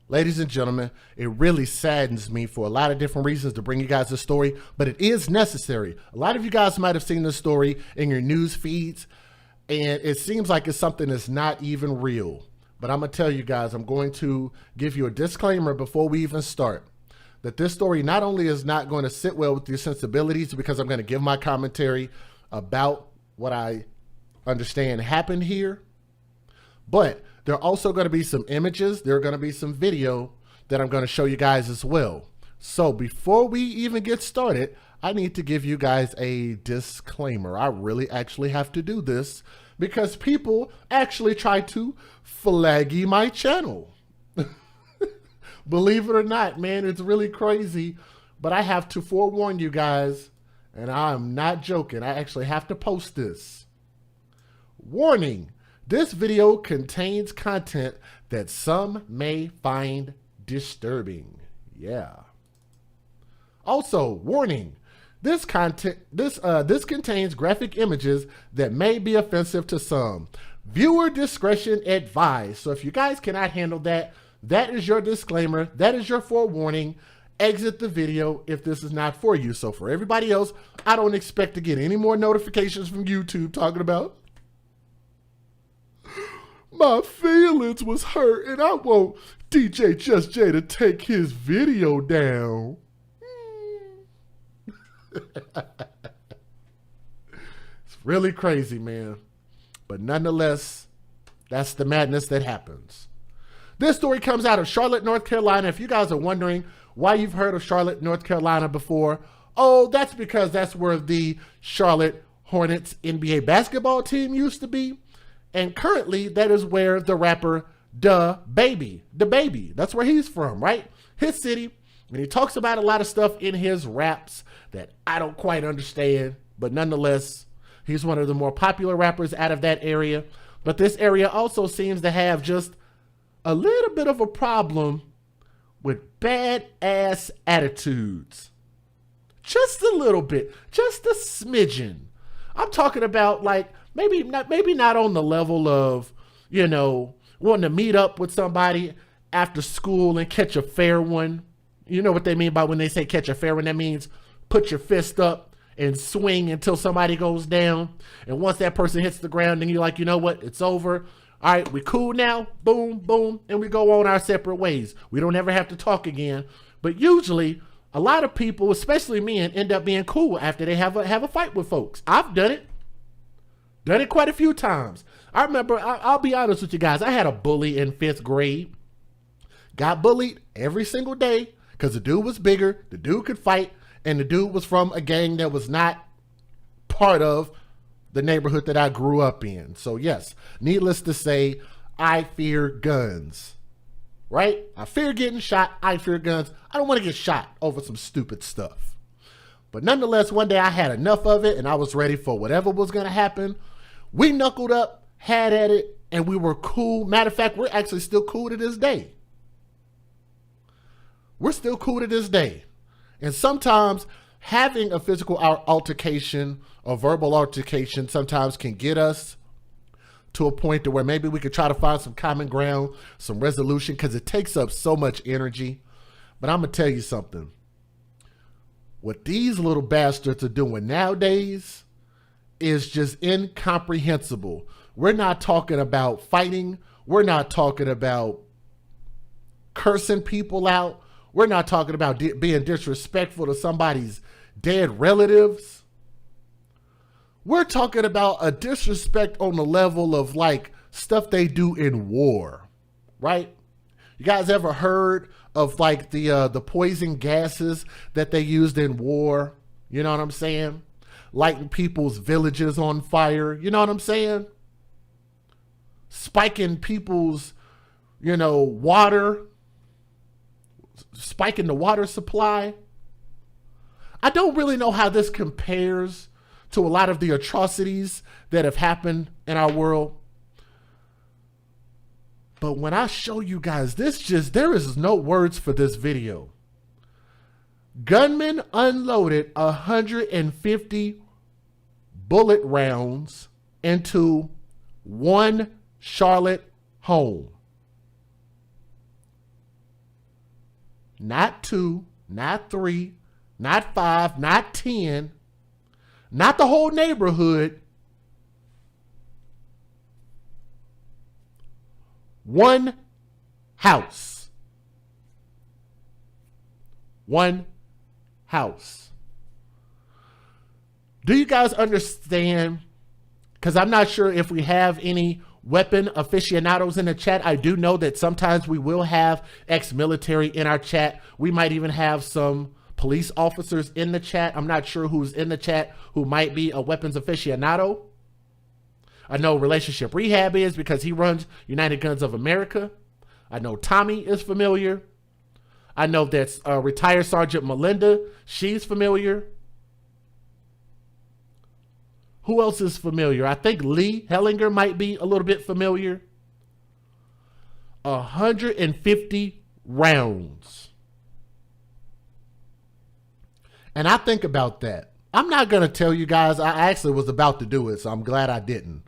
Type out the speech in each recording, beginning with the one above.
Ladies and gentlemen, it really saddens me for a lot of different reasons to bring you guys this story, but it is necessary. A lot of you guys might have seen this story in your news feeds, and it seems like it's something that's not even real. But I'm going to tell you guys, I'm going to give you a disclaimer before we even start, that this story not only is not going to sit well with your sensibilities, because I'm going to give my commentary about what I understand happened here, but there are also going to be some images. There are going to be some video that I'm going to show you guys as well. So before we even get started, I need to give you guys a disclaimer. I really actually have to do this because people actually try to flaggy my channel. Believe it or not, man, it's really crazy. But I have to forewarn you guys, and I'm not joking. I actually have to post this. Warning. This video contains content that some may find disturbing. Yeah. Also, warning. This contains graphic images that may be offensive to some. Viewer discretion advised. So if you guys cannot handle that, that is your disclaimer. That is your forewarning. Exit the video if this is not for you. So for everybody else, I don't expect to get any more notifications from YouTube talking about my feelings was hurt and I want DJ Just J to take his video down. It's really crazy, man. But nonetheless, that's the madness that happens. This story comes out of Charlotte, North Carolina. If you guys are wondering why you've heard of Charlotte, North Carolina before, oh, that's because that's where the Charlotte Hornets NBA basketball team used to be. And currently, that is where the rapper DaBaby, that's where he's from, right? His city. And he talks about a lot of stuff in his raps that I don't quite understand. But nonetheless, he's one of the more popular rappers out of that area. But this area also seems to have just a little bit of a problem with bad-ass attitudes. Just a little bit. Just a smidgen. I'm talking about, like, maybe not on the level of, you know, wanting to meet up with somebody after school and catch a fair one. You know what they mean by when they say catch a fair one? That means put your fist up and swing until somebody goes down. And once that person hits the ground, then you're like, you know what? It's over. All right, we cool now. Boom, boom. And we go on our separate ways. We don't ever have to talk again. But usually, a lot of people, especially men, end up being cool after they have a fight with folks. I've done it. Done it quite a few times. I remember, I'll be honest with you guys, I had a bully in 5th grade. Got bullied every single day because the dude was bigger, the dude could fight, and the dude was from a gang that was not part of the neighborhood that I grew up in. So yes, needless to say, I fear guns. Right? I fear getting shot. I fear guns. I don't want to get shot over some stupid stuff. But nonetheless, one day I had enough of it and I was ready for whatever was going to happen. We knuckled up, had at it, and we were cool. Matter of fact, we're actually still cool to this day. We're still cool to this day. And sometimes having a physical altercation or verbal altercation sometimes can get us to a point to where maybe we could try to find some common ground, some resolution, because it takes up so much energy. But I'm going to tell you something. What these little bastards are doing nowadays is just incomprehensible. We're not talking about fighting. We're not talking about cursing people out. We're not talking about being disrespectful to somebody's dead relatives. We're talking about a disrespect on the level of like stuff they do in war, right? You guys ever heard of like the poison gases that they used in war? You know what I'm saying? Lighting people's villages on fire. You know what I'm saying? Spiking people's, you know, water. Spiking the water supply. I don't really know how this compares to a lot of the atrocities that have happened in our world. But when I show you guys this, there is no words for this video. Gunmen unloaded 150 bullet rounds into one Charlotte home. not 2, not 3, not 5, not 10, not the whole neighborhood. One house. One house. Do you guys understand? Because I'm not sure if we have any weapon aficionados in the chat. I do know that sometimes we will have ex-military in our chat. We might even have some police officers in the chat. I'm not sure who's in the chat who might be a weapons aficionado. I know Relationship Rehab is because he runs United Guns of America. I know Tommy is familiar. I know that's retired Sergeant Melinda. She's familiar. Who else is familiar? I think Lee Hellinger might be a little bit familiar. 150 rounds. And I think about that. I'm not going to tell you guys. I actually was about to do it, so I'm glad I didn't.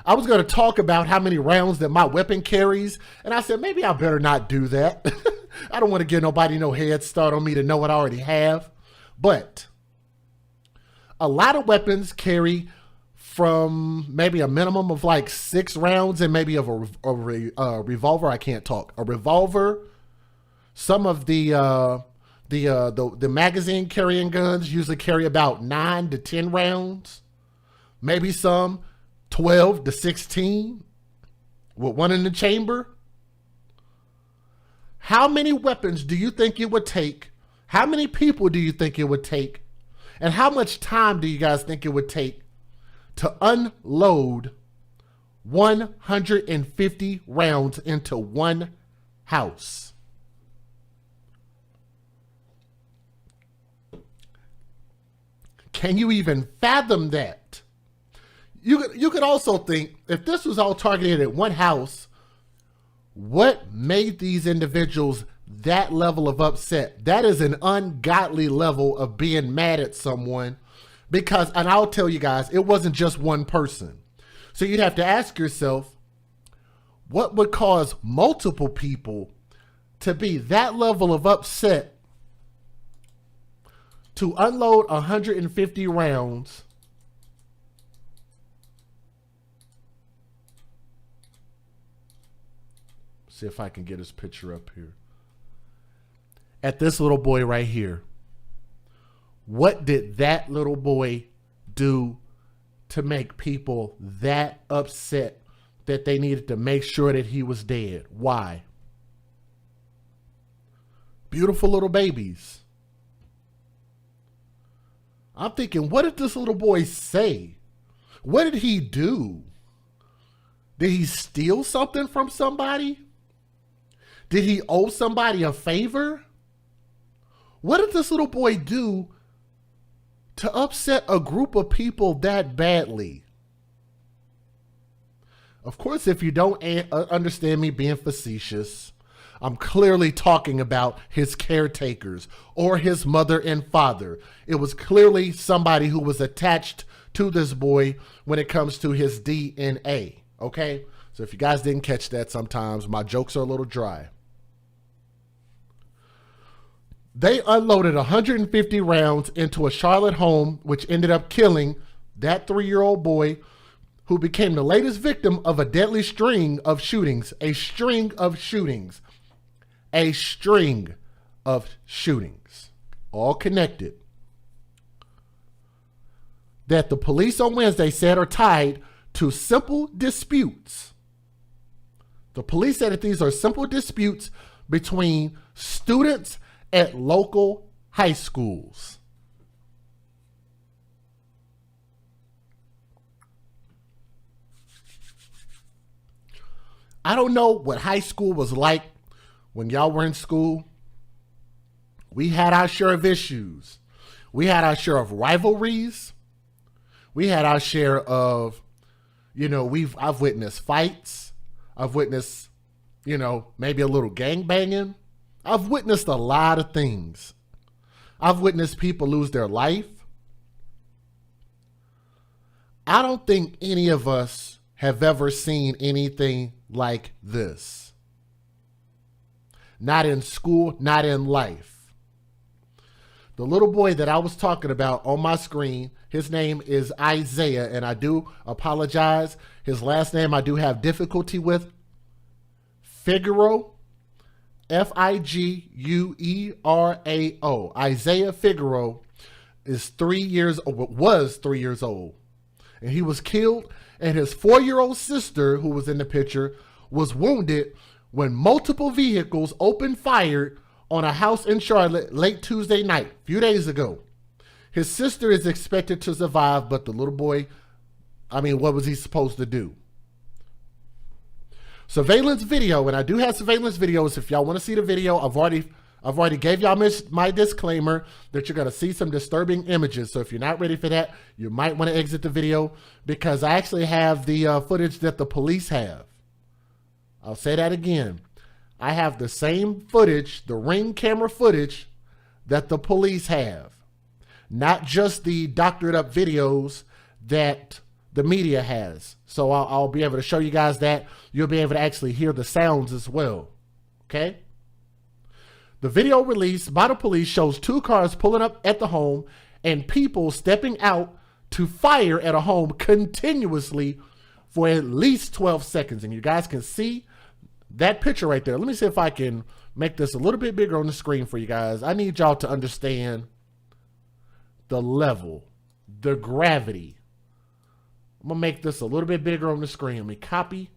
I was going to talk about how many rounds that my weapon carries. And I said, maybe I better not do that. I don't want to give nobody no head start on me to know what I already have. But a lot of weapons carry from maybe a minimum of like 6 rounds and maybe of a revolver. I can't talk. A revolver. Some of the magazine carrying guns usually carry about 9 to 10 rounds. Maybe some 12 to 16 with one in the chamber. How many weapons do you think it would take? How many people do you think it would take? And how much time do you guys think it would take to unload 150 rounds into one house? Can you even fathom that? You could also think, if this was all targeted at one house, what made these individuals that level of upset? That is an ungodly level of being mad at someone, because, and I'll tell you guys, it wasn't just one person. So you'd have to ask yourself, what would cause multiple people to be that level of upset to unload 150 rounds see if I can get his picture up here. At this little boy right here. What did that little boy do to make people that upset that they needed to make sure that he was dead? Why? Beautiful little babies. I'm thinking, what did this little boy say? What did he do? Did he steal something from somebody? Did he owe somebody a favor? What did this little boy do to upset a group of people that badly? Of course, if you don't understand me being facetious, I'm clearly talking about his caretakers or his mother and father. It was clearly somebody who was attached to this boy when it comes to his DNA, okay? So if you guys didn't catch that, sometimes my jokes are a little dry. They unloaded 150 rounds into a Charlotte home, which ended up killing that 3-year-old boy, who became the latest victim of a deadly string of shootings. A string of shootings. A string of shootings. All connected. That the police on Wednesday said are tied to simple disputes. The police said that these are simple disputes between students at local high schools. I don't know what high school was like when y'all were in school. We had our share of issues. We had our share of rivalries. We had our share of, I've witnessed fights. I've witnessed, maybe a little gangbanging. I've witnessed a lot of things. I've witnessed people lose their life. I don't think any of us have ever seen anything like this. not in school, not in life. The little boy that I was talking about on my screen, his name is Isaiah, and I do apologize. His last name I do have difficulty with. Figueroa, Figuerao. Isaiah Figueroa is 3 years old, was 3 years old. And he was killed, and his 4-year-old sister, who was in the picture, was wounded when multiple vehicles opened fire on a house in Charlotte late Tuesday night, a few days ago. His sister is expected to survive, but the little boy, what was he supposed to do? Surveillance video, and I do have surveillance videos. If y'all want to see the video, I've already gave y'all my disclaimer that you're going to see some disturbing images. So if you're not ready for that, you might want to exit the video, because I actually have the footage that the police have. I'll say that again. I have the same footage, the Ring camera footage that the police have. Not just the doctored up videos that the media has. So I'll be able to show you guys that. You'll be able to actually hear the sounds as well. Okay? The video released by the police shows 2 cars pulling up at the home and people stepping out to fire at a home continuously for at least 12 seconds. And you guys can see that picture right there. Let me see if I can make this a little bit bigger on the screen for you guys. I need y'all to understand the level, the gravity. I'm going to make this a little bit bigger on the screen. Let me copy.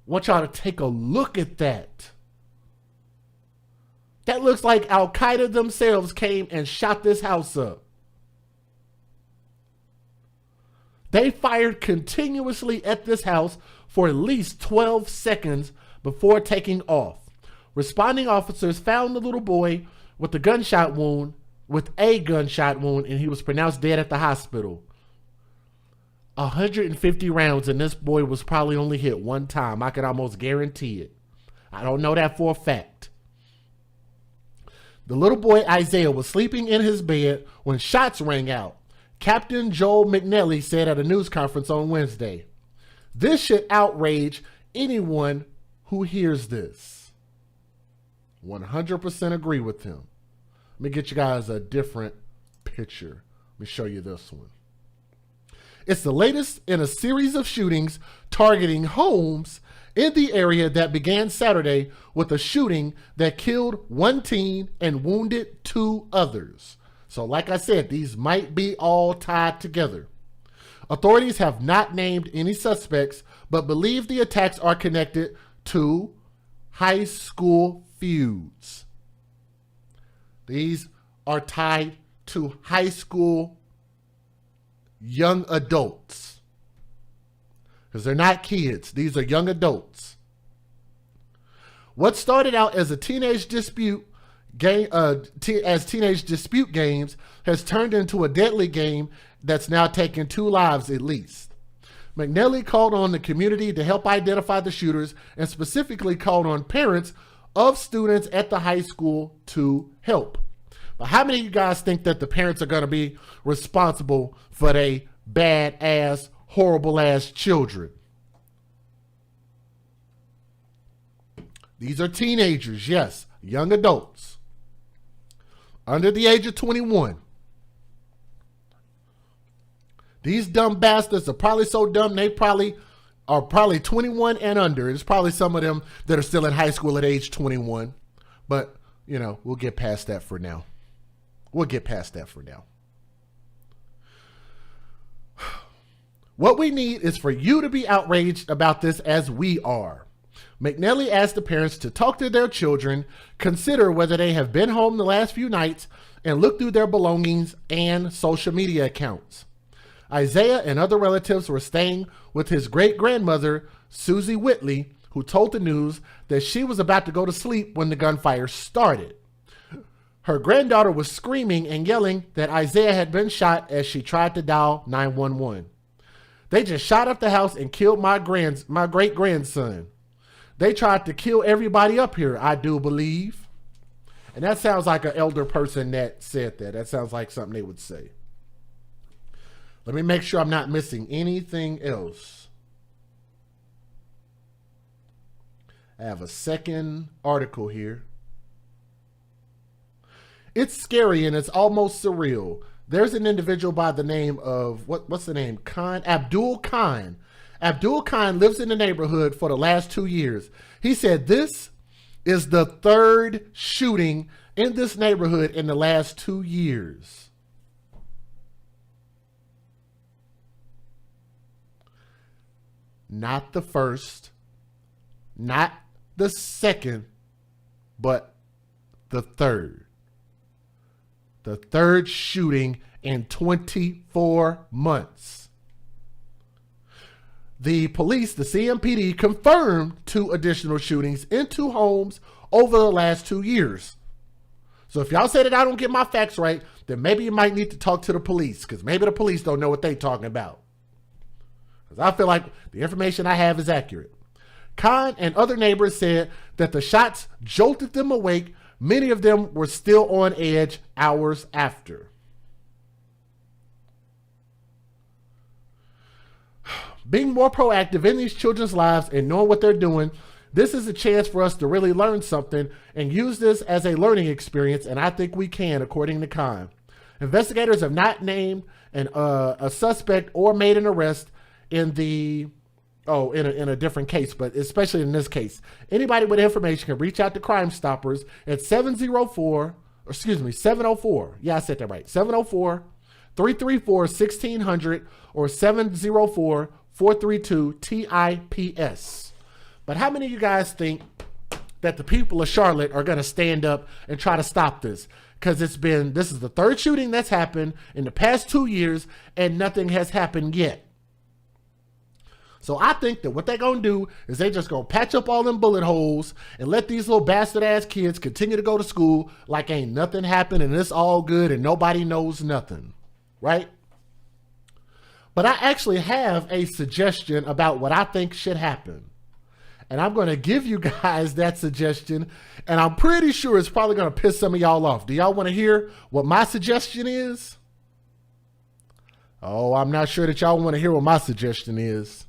I want y'all to take a look at that. That looks like Al-Qaeda themselves came and shot this house up. They fired continuously at this house for at least 12 seconds before taking off. Responding officers found the little boy with a gunshot wound, and he was pronounced dead at the hospital. 150 rounds, and this boy was probably only hit one time. I could almost guarantee it. I don't know that for a fact. The little boy Isaiah was sleeping in his bed when shots rang out. Captain Joel McNally said at a news conference on Wednesday, "This should outrage anyone who hears this." 100% agree with him. Let me get you guys a different picture. Let me show you this one. It's the latest in a series of shootings targeting homes in the area that began Saturday with a shooting that killed 1 teen and wounded 2 others. So like I said, these might be all tied together. Authorities have not named any suspects, but believe the attacks are connected to high school feuds. These are tied to high school young adults, because they're not kids. These are young adults. What started out as a teenage dispute game, teenage dispute games, has turned into a deadly game that's now taken 2 lives at least. McNally called on the community to help identify the shooters, and specifically called on parents of students at the high school to help. But how many of you guys think that the parents are going to be responsible for their bad-ass, horrible-ass children? These are teenagers, yes, young adults, under the age of 21. These dumb bastards are probably so dumb, they are probably 21 and under. There's probably some of them that are still in high school at age 21. But, we'll get past that for now. What we need is for you to be outraged about this as we are. McNally asked the parents to talk to their children, consider whether they have been home the last few nights, and look through their belongings and social media accounts. Isaiah and other relatives were staying with his great-grandmother, Susie Whitley, who told the news that she was about to go to sleep when the gunfire started. Her granddaughter was screaming and yelling that Isaiah had been shot as she tried to dial 911. "They just shot up the house and killed my great-grandson. They tried to kill everybody up here, I do believe." And that sounds like an elder person that said that. That sounds like something they would say. Let me make sure I'm not missing anything else. I have a second article here. It's scary and it's almost surreal. There's an individual by the name of, what's the name? Abdul Khan. Abdul Khan lives in the neighborhood for the last 2 years. He said this is the third shooting in this neighborhood in the last 2 years. Not the first, not the second, but the third. The third shooting in 24 months. The police, the CMPD, confirmed 2 additional shootings in 2 homes over the last 2 years. So if y'all say that I don't get my facts right, then maybe you might need to talk to the police, because maybe the police don't know what they're talking about. Because I feel like the information I have is accurate. Khan and other neighbors said that the shots jolted them awake. Many of them were still on edge hours after. Being more proactive in these children's lives and knowing what they're doing, this is a chance for us to really learn something and use this as a learning experience, and I think we can, according to Khan. Investigators have not named a suspect or made an arrest in a different case, but especially in this case. Anybody with information can reach out to Crime Stoppers at 704. Yeah, I said that right. 704-334-1600 or 704-432-TIPS. But how many of you guys think that the people of Charlotte are going to stand up and try to stop this? Because this is the third shooting that's happened in the past 2 years and nothing has happened yet. So I think that what they're going to do is they just going to patch up all them bullet holes and let these little bastard ass kids continue to go to school like ain't nothing happened and it's all good and nobody knows nothing, right? But I actually have a suggestion about what I think should happen. And I'm going to give you guys that suggestion, and I'm pretty sure it's probably going to piss some of y'all off. Do y'all want to hear what my suggestion is? Oh, I'm not sure that y'all want to hear what my suggestion is.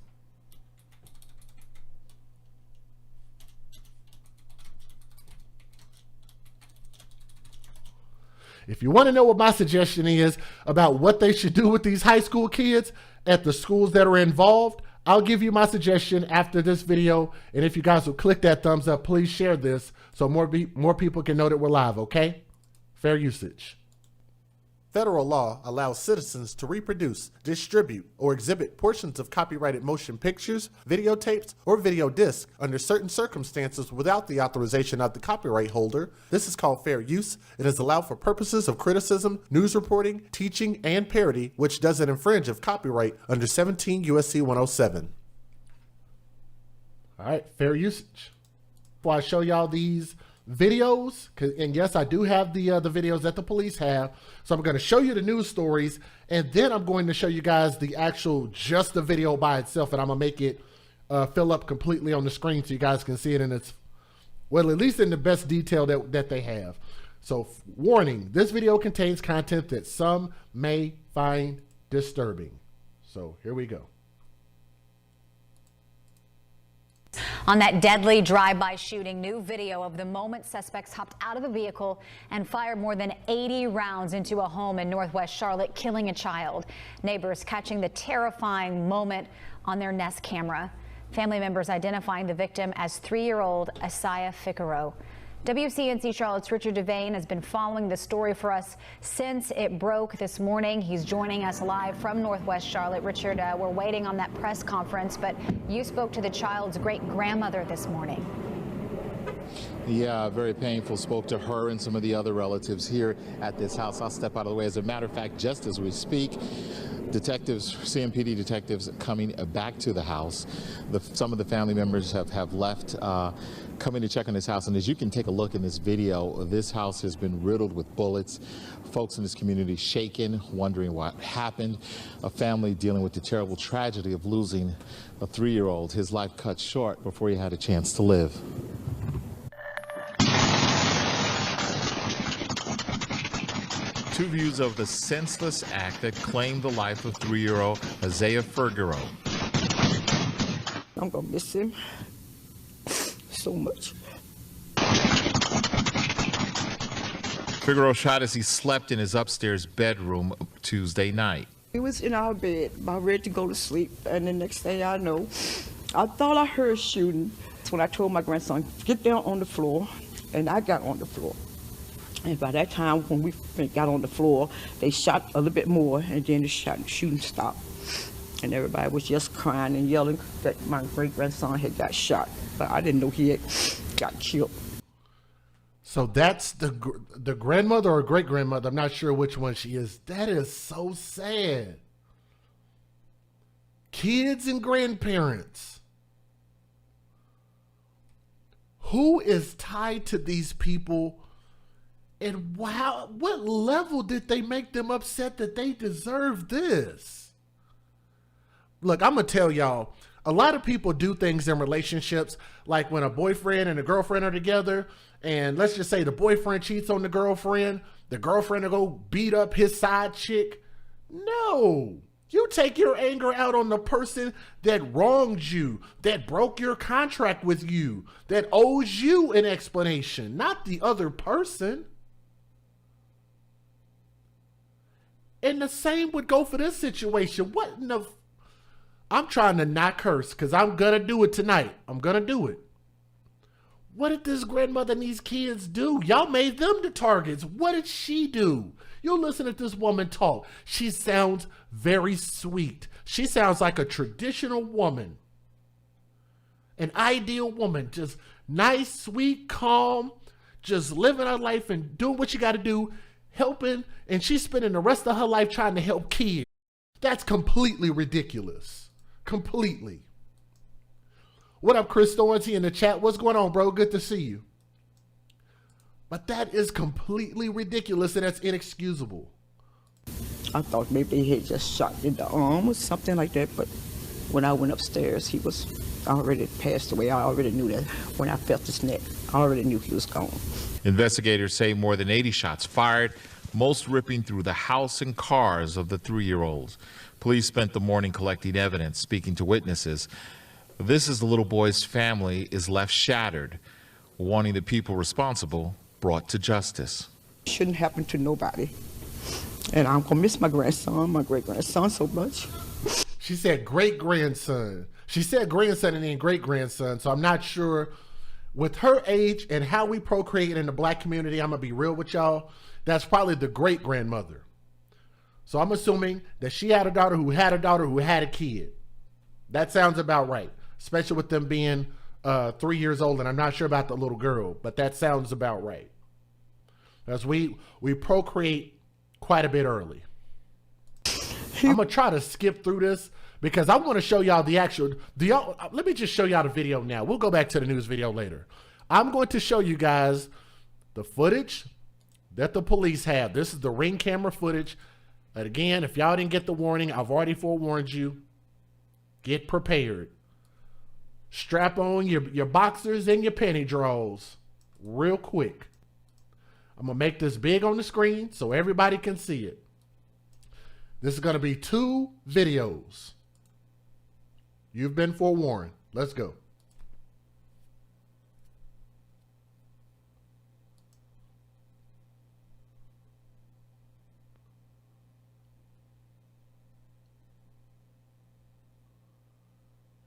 If you want to know what my suggestion is about what they should do with these high school kids at the schools that are involved, I'll give you my suggestion after this video. And if you guys will click that thumbs up, please share this so more people can know that we're live, okay? Fair usage. Federal law allows citizens to reproduce, distribute, or exhibit portions of copyrighted motion pictures, videotapes, or video discs under certain circumstances without the authorization of the copyright holder. This is called fair use. It is allowed for purposes of criticism, news reporting, teaching, and parody, which doesn't infringe of copyright under 17 U.S.C. 107. All right, fair usage. Before I show y'all these videos, and yes, I do have the videos that the police have, so I'm going to show you the news stories, and then I'm going to show you guys the actual just the video by itself, and I'm gonna make it fill up completely on the screen so you guys can see it in its, well, at least in the best detail that they have. So warning, this video contains content that some may find disturbing. So here we go. On that deadly drive-by shooting, new video of the moment suspects hopped out of a vehicle and fired more than 80 rounds into a home in Northwest Charlotte, killing a child. Neighbors catching the terrifying moment on their Nest camera. Family members identifying the victim as 3-year-old Asaya Figaro. WCNC Charlotte's Richard Devane has been following the story for us since it broke this morning. He's joining us live from Northwest Charlotte. Richard, we're waiting on that press conference, but you spoke to the child's great-grandmother this morning. Yeah, very painful. Spoke to her and some of the other relatives here at this house. I'll step out of the way. As a matter of fact, just as we speak, detectives, CMPD detectives coming back to the house. Some of the family members have left, coming to check on this house. And as you can take a look in this video, this house has been riddled with bullets. Folks in this community shaken, wondering what happened. A family dealing with the terrible tragedy of losing a 3-year-old, his life cut short before he had a chance to live. Two views of the senseless act that claimed the life of 3-year-old Asaya Figaro. I'm gonna miss him so so much. Figueroa shot as he slept in his upstairs bedroom Tuesday night. We was in our bed, about ready to go to sleep, and the next thing I know, I thought I heard shooting. That's when I told my grandson, get down on the floor, and I got on the floor. And by that time, when we got on the floor, they shot a little bit more, and then the shooting stopped. And everybody was just crying and yelling that my great-grandson had got shot, but I didn't know he had got killed. So that's the grandmother or great-grandmother. I'm not sure which one she is. That is so sad. Kids and grandparents. Who is tied to these people? And wow, what level did they make them upset that they deserve this? Look, I'm going to tell y'all, a lot of people do things in relationships, like when a boyfriend and a girlfriend are together, and let's just say the boyfriend cheats on the girlfriend will go beat up his side chick. No, you take your anger out on the person that wronged you, that broke your contract with you, that owes you an explanation, not the other person. And the same would go for this situation. What in the... I'm trying to not curse because I'm going to do it tonight. I'm going to do it. What did this grandmother and these kids do? Y'all made them the targets. What did she do? You listen to this woman talk. She sounds very sweet. She sounds like a traditional woman. An ideal woman. Just nice, sweet, calm, just living her life and doing what you got to do, helping, and she's spending the rest of her life trying to help kids. That's completely ridiculous. Completely. What up, Chris Thornty in the chat? What's going on, bro? Good to see you. But that is completely ridiculous, and that's inexcusable. I thought maybe they had just shot in the arm or something like that, but when I went upstairs, he was already passed away. I already knew that when I felt his neck. I already knew he was gone. Investigators say more than 80 shots fired, most ripping through the house and cars of the 3-year-olds. Police spent the morning collecting evidence, speaking to witnesses. This is the little boy's family is left shattered, wanting the people responsible brought to justice. It shouldn't happen to nobody. And I'm going to miss my grandson, my great-grandson so much. She said great-grandson. She said grandson and then great-grandson, so I'm not sure. With her age and how we procreate in the black community, I'm going to be real with y'all, that's probably the great-grandmother. So I'm assuming that she had a daughter who had a daughter who had a kid. That sounds about right, especially with them being 3 years old, and I'm not sure about the little girl, but that sounds about right. As we procreate quite a bit early. I'm going to try to skip through this because I want to show y'all the actual, let me just show y'all the video now. We'll go back to the news video later. I'm going to show you guys the footage that the police have. This is the Ring camera footage. And again, if y'all didn't get the warning, I've already forewarned you. Get prepared. Strap on your boxers and your panty drawers real quick. I'm going to make this big on the screen so everybody can see it. This is going to be 2 videos. You've been forewarned. Let's go.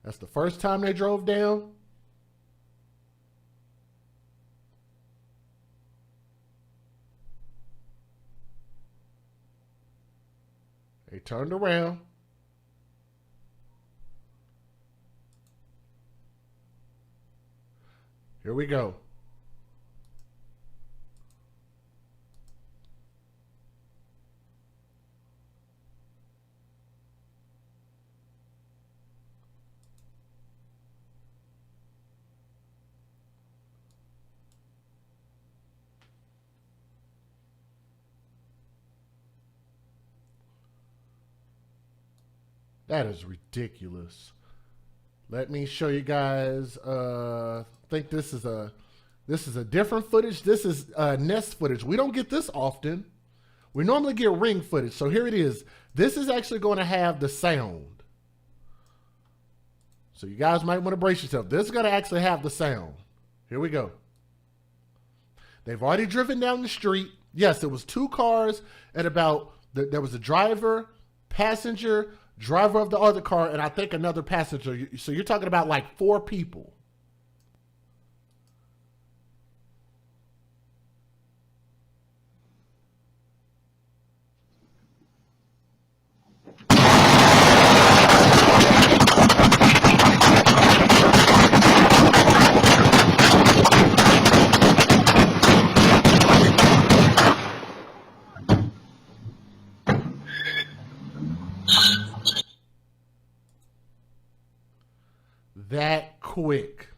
That's the first time they drove down. They turned around. Here we go. That is ridiculous. Let me show you guys. I think this is a different footage. This is Nest footage. We don't get this often. We normally get Ring footage. So here it is. This is actually going to have the sound. So you guys might want to brace yourself. This is going to actually have the sound. Here we go. They've already driven down the street. Yes, it was 2 cars at about, there was a driver, passenger, driver of the other car, and I think another passenger. So you're talking about like 4 people. That quick.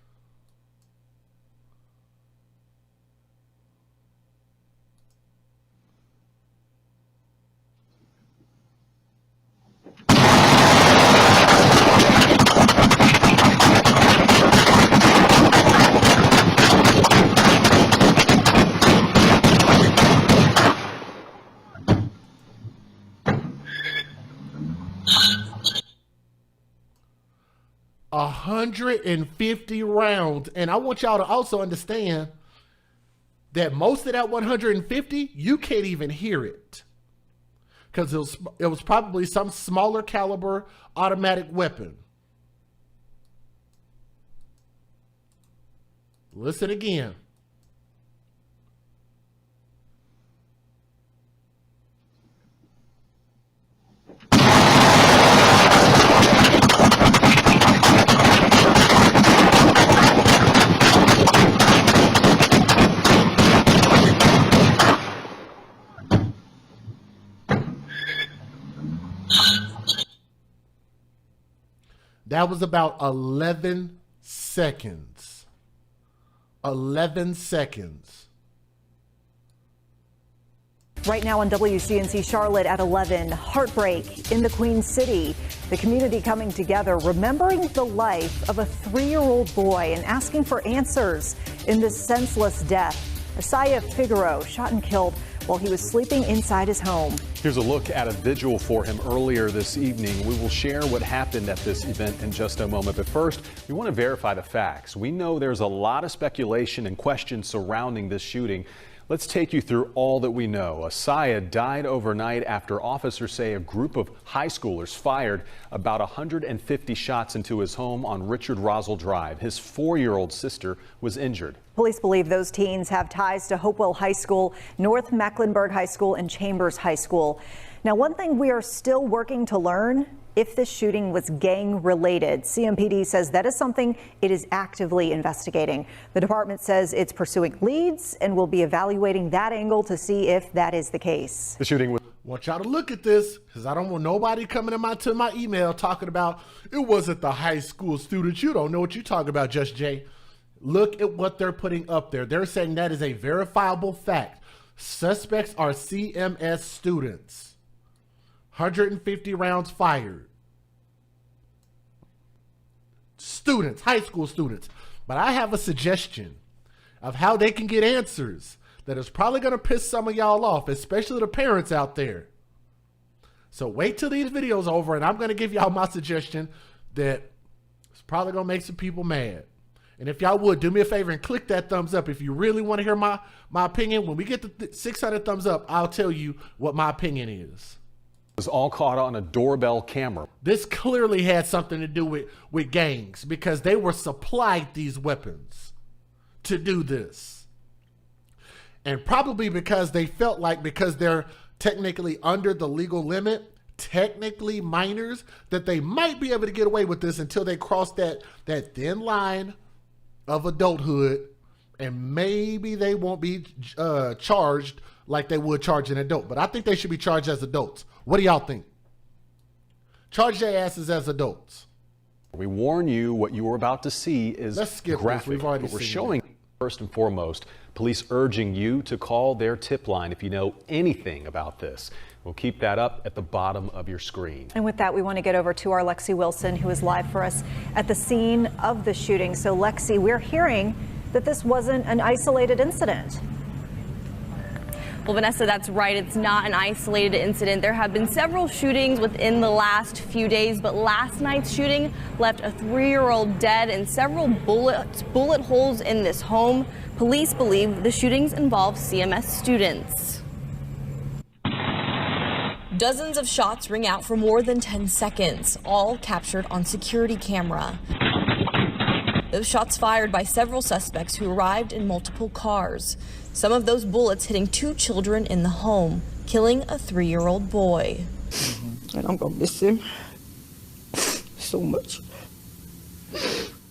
A 150 rounds. And I want y'all to also understand that most of that 150, you can't even hear it. Because it was probably some smaller caliber automatic weapon. Listen again. That was about 11 seconds. 11 seconds. Right now on WCNC Charlotte at 11, heartbreak in the Queen City. The community coming together, remembering the life of a 3-year-old boy and asking for answers in this senseless death. Asaya Figueroa shot and killed while he was sleeping inside his home. Here's a look at a vigil for him earlier this evening. We will share what happened at this event in just a moment. But first, we want to verify the facts. We know there's a lot of speculation and questions surrounding this shooting. Let's take you through all that we know. Asaya died overnight after officers say a group of high schoolers fired about 150 shots into his home on Richard Rosell Drive. His 4-year-old sister was injured. Police believe those teens have ties to Hopewell High School, North Mecklenburg High School, and Chambers High School. Now, one thing we are still working to learn, if this shooting was gang related. CMPD says that is something it is actively investigating. The department says it's pursuing leads and will be evaluating that angle to see if that is the case. The shooting was. Want y'all to look at this, because I don't want nobody coming to my email talking about it wasn't the high school students. You don't know what you're talking about, Just Jay. Look at what they're putting up there. They're saying that is a verifiable fact. Suspects are CMS students. 150 rounds fired. Students, high school students. But I have a suggestion of how they can get answers that is probably going to piss some of y'all off, especially the parents out there. So wait till these videos are over, and I'm going to give y'all my suggestion that it's probably going to make some people mad. And if y'all would, do me a favor and click that thumbs up if you really want to hear my opinion. When we get to 600 thumbs up, I'll tell you what my opinion is. Was all caught on a doorbell camera. This clearly had something to do with gangs, because they were supplied these weapons to do this. And probably because they felt like, because they're technically under the legal limit, technically minors, that they might be able to get away with this until they cross that thin line of adulthood, and maybe they won't be charged like they would charge an adult. But I think they should be charged as adults. What do y'all think? Charge their asses as adults. We warn you, what you are about to see is Let's skip graphic. this. We've already We're seen showing that. First and foremost, police urging you to call their tip line if you know anything about this. We'll keep that up at the bottom of your screen. And with that, we want to get over to our Lexi Wilson, who is live for us at the scene of the shooting. So Lexi, we're hearing that this wasn't an isolated incident. Well, Vanessa, that's right. It's not an isolated incident. There have been several shootings within the last few days, but last night's shooting left a 3-year-old dead and several bullet holes in this home. Police believe the shootings involve CMS students. Dozens of shots ring out for more than 10 seconds, all captured on security camera. Those shots fired by several suspects who arrived in multiple cars. Some of those bullets hitting 2 children in the home, killing a 3-year-old boy. And I'm gonna miss him so much.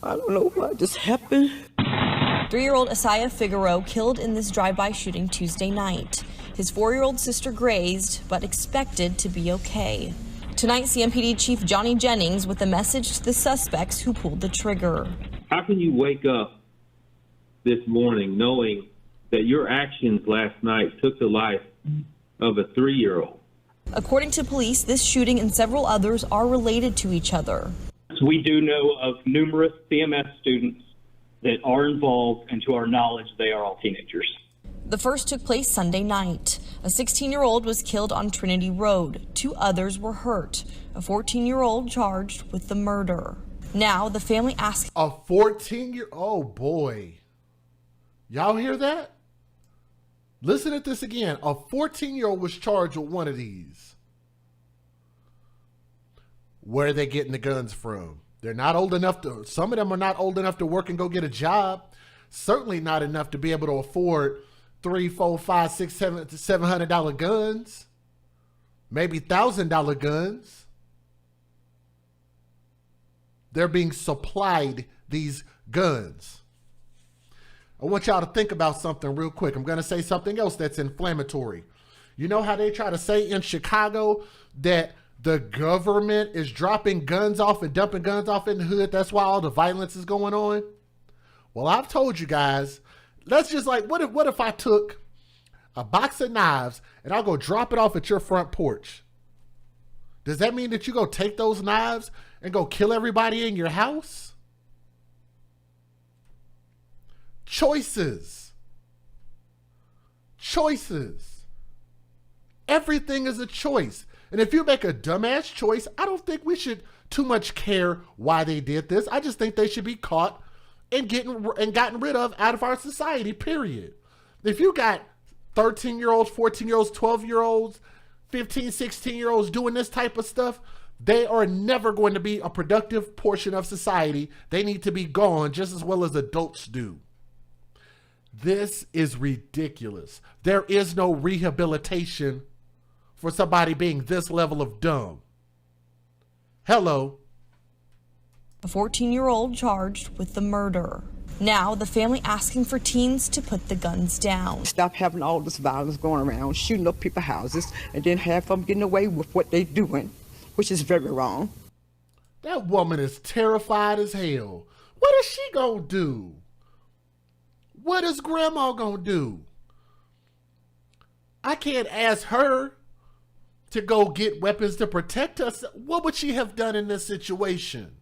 I don't know why this happened. 3-year-old Asaya Figueroa killed in this drive-by shooting Tuesday night. His 4-year-old sister grazed, but expected to be okay. Tonight, CMPD Chief Johnny Jennings with a message to the suspects who pulled the trigger. How can you wake up this morning knowing that your actions last night took the life of a 3-year-old? According to police, this shooting and several others are related to each other. We do know of numerous CMS students that are involved, and to our knowledge, they are all teenagers. The first took place Sunday night. A 16-year-old was killed on Trinity Road. 2 others were hurt. A 14-year-old charged with the murder. Now the family asks. A 14-year-old, oh boy. Y'all hear that? Listen at this again. A 14-year-old was charged with one of these. Where are they getting the guns from? They're not old enough to, some of them are not old enough to work and go get a job. Certainly not enough to be able to afford $300, $400, $500, $600, $700 guns. Maybe $1,000 guns. They're being supplied these guns. I want y'all to think about something real quick. I'm going to say something else that's inflammatory. You know how they try to say in Chicago that the government is dropping guns off and dumping guns off in the hood? That's why all the violence is going on. Well, I've told you guys, let's just like, what if I took a box of knives and I'll go drop it off at your front porch? Does that mean that you go take those knives and go kill everybody in your house? Choices. Choices. Everything is a choice. And if you make a dumbass choice, I don't think we should too much care why they did this. I just think they should be caught and gotten rid of out of our society, period. If you got 13-year-olds, 14-year-olds, 12-year-olds, 15, 16-year-olds doing this type of stuff, they are never going to be a productive portion of society. They need to be gone just as well as adults do. This is ridiculous. There is no rehabilitation for somebody being this level of dumb. Hello. A 14-year-old charged with the murder. Now the family asking for teens to put the guns down. Stop having all this violence going around, shooting up people's houses, and then half of them getting away with what they're doing, which is very wrong. That woman is terrified as hell. What is she gonna do? What is grandma gonna do? I can't ask her to go get weapons to protect us. What would she have done in this situation?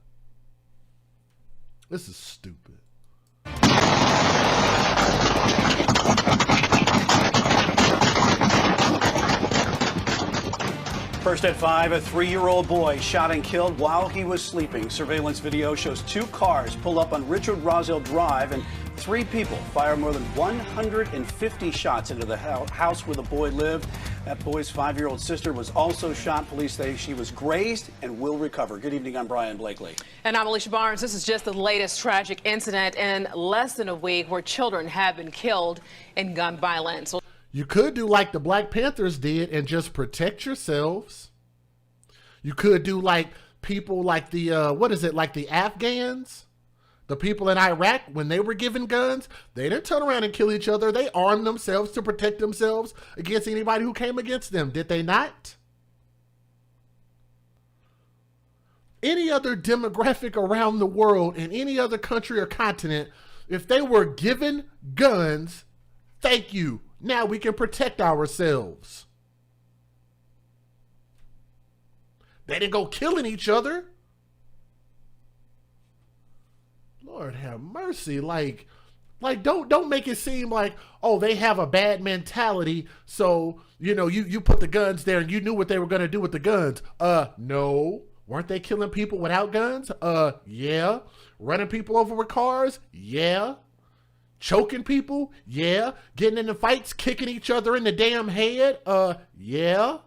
This is stupid. First at 5, a 3-year-old boy shot and killed while he was sleeping. Surveillance video shows 2 cars pull up on Richard Roselle Drive and 3 people fire more than 150 shots into the house where the boy lived. That boy's 5-year-old sister was also shot. Police say she was grazed and will recover. Good evening, I'm Brian Blakely. And I'm Alicia Barnes. This is just the latest tragic incident in less than a week where children have been killed in gun violence. You could do like the Black Panthers did and just protect yourselves. You could do like people like the, like the Afghans? The people in Iraq, when they were given guns, they didn't turn around and kill each other. They armed themselves to protect themselves against anybody who came against them. Did they not? Any other demographic around the world in any other country or continent, if they were given guns, thank you. Now we can protect ourselves. They didn't go killing each other. Lord have mercy. Like, Like, don't make it seem like, oh, they have a bad mentality, so, you know, you put the guns there and you knew what they were going to do with the guns. No. Weren't they killing people without guns? Yeah. Running people over with cars? Yeah. Choking people? Yeah. Getting into fights, kicking each other in the damn head? Yeah.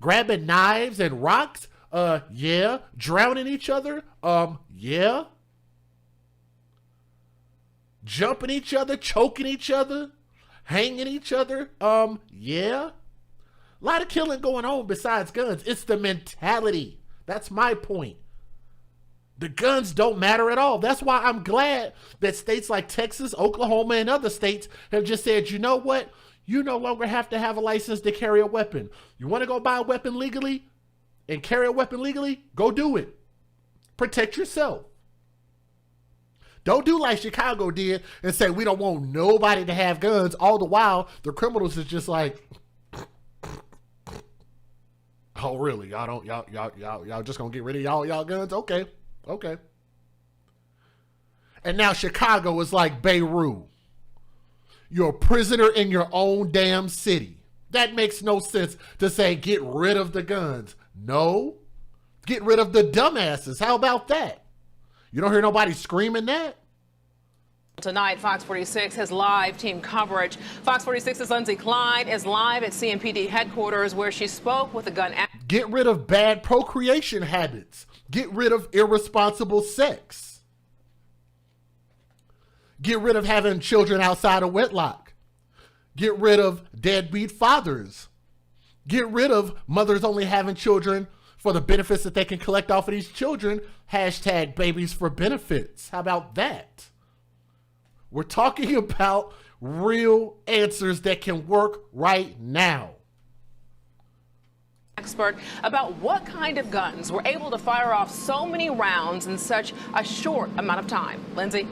Grabbing knives and rocks? Yeah. Drowning each other? Yeah. Jumping each other, choking each other, hanging each other? Yeah. A lot of killing going on besides guns. It's the mentality. That's my point. The guns don't matter at all. That's why I'm glad that states like Texas, Oklahoma, and other states have just said, you know what? You no longer have to have a license to carry a weapon. You want to go buy a weapon legally and carry a weapon legally? Go do it. Protect yourself. Don't do like Chicago did and say, we don't want nobody to have guns. All the while, the criminals is just like, oh, really? Y'all just gonna get rid of y'all guns? Okay. And now Chicago is like Beirut. You're a prisoner in your own damn city. That makes no sense to say, get rid of the guns. No. Get rid of the dumbasses. How about that? You don't hear nobody screaming that? Tonight, Fox 46 has live team coverage. Fox 46's Lindsay Klein is live at CMPD headquarters where she spoke with a gun. Get rid of bad procreation habits. Get rid of irresponsible sex. Get rid of having children outside of wedlock. Get rid of deadbeat fathers. Get rid of mothers only having children for the benefits that they can collect off of these children. Hashtag babies for benefits. How about that? We're talking about real answers that can work right now. Expert about what kind of guns were able to fire off so many rounds in such a short amount of time. Lindsay?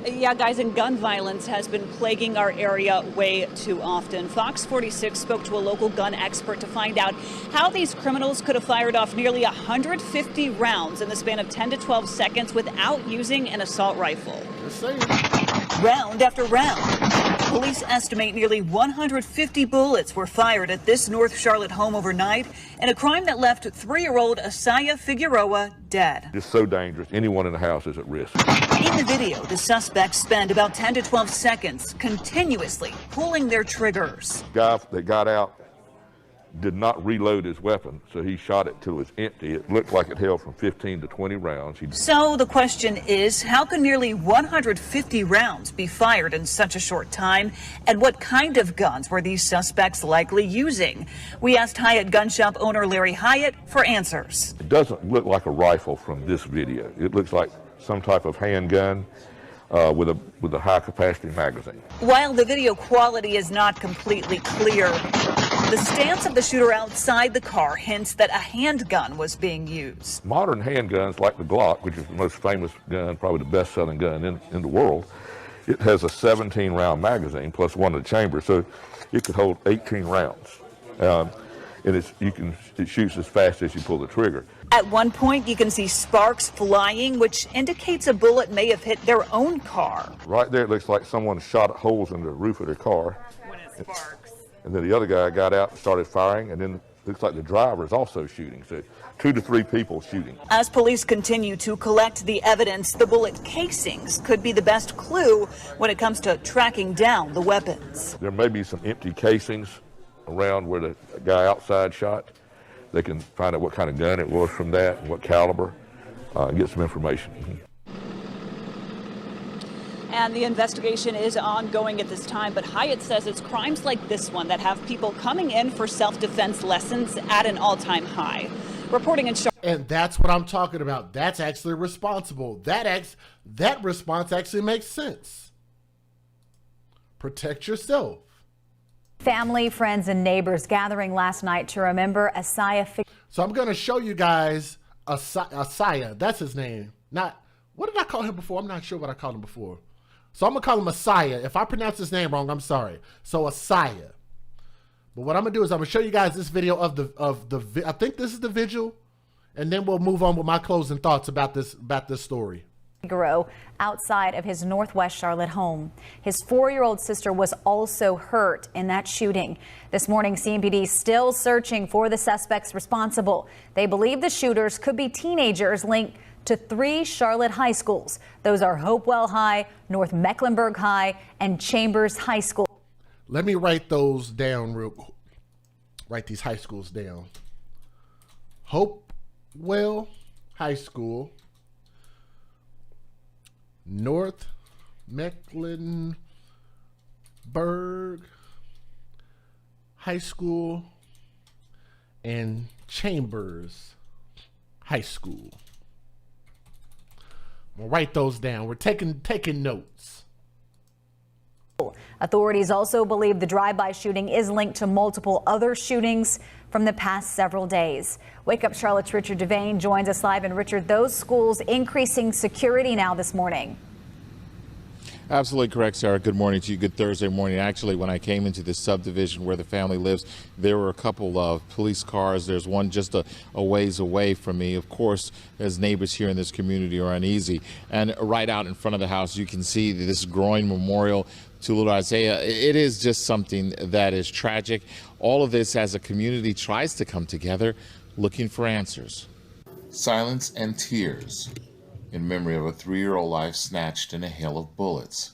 Yeah, guys, and gun violence has been plaguing our area way too often. Fox 46 spoke to a local gun expert to find out how these criminals could have fired off nearly 150 rounds in the span of 10 to 12 seconds without using an assault rifle. Round after round. Police estimate nearly 150 bullets were fired at this North Charlotte home overnight in a crime that left 3-year-old Asaya Figueroa dead. It's so dangerous. Anyone in the house is at risk. In the video, the suspects spend about 10 to 12 seconds continuously pulling their triggers. The guy that got out did not reload his weapon, so he shot it till it was empty. It looked like it held from 15 to 20 rounds. So the question is, how can nearly 150 rounds be fired in such a short time? And what kind of guns were these suspects likely using? We asked Hyatt gun shop owner Larry Hyatt for answers. It doesn't look like a rifle from this video. It looks like some type of handgun with a high capacity magazine. While the video quality is not completely clear, the stance of the shooter outside the car hints that a handgun was being used. Modern handguns like the Glock, which is the most famous gun, probably the best-selling gun in the world, it has a 17-round magazine plus one in the chamber, so it could hold 18 rounds. And it shoots as fast as you pull the trigger. At one point, you can see sparks flying, which indicates a bullet may have hit their own car. Right there, it looks like someone shot holes in the roof of their car. When it sparks. And then the other guy got out and started firing, and then it looks like the driver is also shooting. So 2 to 3 people shooting. As police continue to collect the evidence, the bullet casings could be the best clue when it comes to tracking down the weapons. There may be some empty casings around where the guy outside shot. They can find out what kind of gun it was from that and what caliber, and get some information. And the investigation is ongoing at this time, but Hyatt says it's crimes like this one that have people coming in for self-defense lessons at an all-time high. Reporting in Charlotte. And that's what I'm talking about. That's actually responsible. That response actually makes sense. Protect yourself. Family, friends, and neighbors gathering last night to remember Asaya. So I'm going to show you guys Asaya. That's his name. What did I call him before? I'm not sure what I called him before. So I'm going to call him Asaya. If I pronounce his name wrong, I'm sorry. So Asaya. But what I'm going to do is I'm going to show you guys this video of the I think this is the vigil, and then we'll move on with my closing thoughts about this story. Figaro outside of his Northwest Charlotte home. His 4-year-old sister was also hurt in that shooting. This morning, CMPD is still searching for the suspects responsible. They believe the shooters could be teenagers linked to 3 Charlotte high schools. Those are Hopewell High, North Mecklenburg High, and Chambers High School. Let me write those down real quick. Write these high schools down. Hopewell High School, North Mecklenburg High School, and Chambers High School. We'll write those down. We're taking notes. Authorities also believe the drive-by shooting is linked to multiple other shootings from the past several days. Wake Up Charlotte's Richard Devane joins us live. And Richard, those schools increasing security now this morning. Absolutely correct, Sarah. Good morning to you. Good Thursday morning. Actually, when I came into this subdivision where the family lives, there were a couple of police cars. There's one just a ways away from me. Of course, as neighbors here in this community are uneasy. And right out in front of the house, you can see this growing memorial to little Isaiah. It is just something that is tragic. All of this as a community tries to come together looking for answers. Silence and tears in memory of a 3-year-old life snatched in a hail of bullets.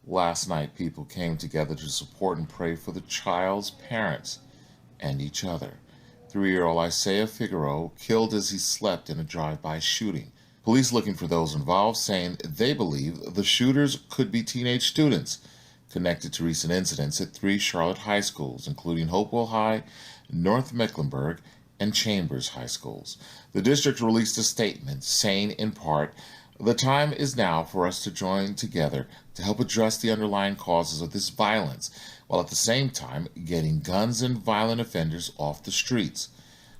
Last night, people came together to support and pray for the child's parents and each other. 3-year-old Isaiah Figueroa killed as he slept in a drive-by shooting. Police looking for those involved, saying they believe the shooters could be teenage students connected to recent incidents at 3 Charlotte high schools, including Hopewell High, North Mecklenburg, and Chambers High Schools. The district released a statement saying, in part, "The time is now for us to join together to help address the underlying causes of this violence, while at the same time getting guns and violent offenders off the streets.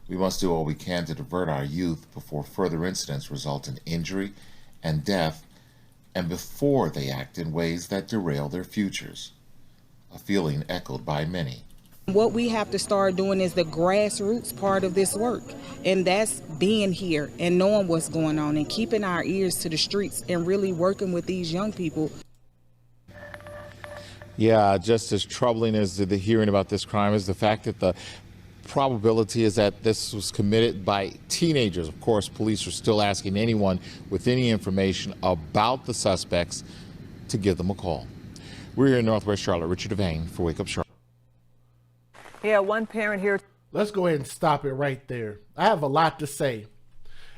We must do all we can to divert our youth before further incidents result in injury and death, and before they act in ways that derail their futures." A feeling echoed by many. What we have to start doing is the grassroots part of this work, and that's being here and knowing what's going on and keeping our ears to the streets and really working with these young people. Yeah, just as troubling as the hearing about this crime is the fact that the probability is that this was committed by teenagers. Of course, police are still asking anyone with any information about the suspects to give them a call. We're here in Northwest Charlotte. Richard Devane for Wake Up Charlotte. Yeah, one parent here. Let's go ahead and stop it right there. I have a lot to say.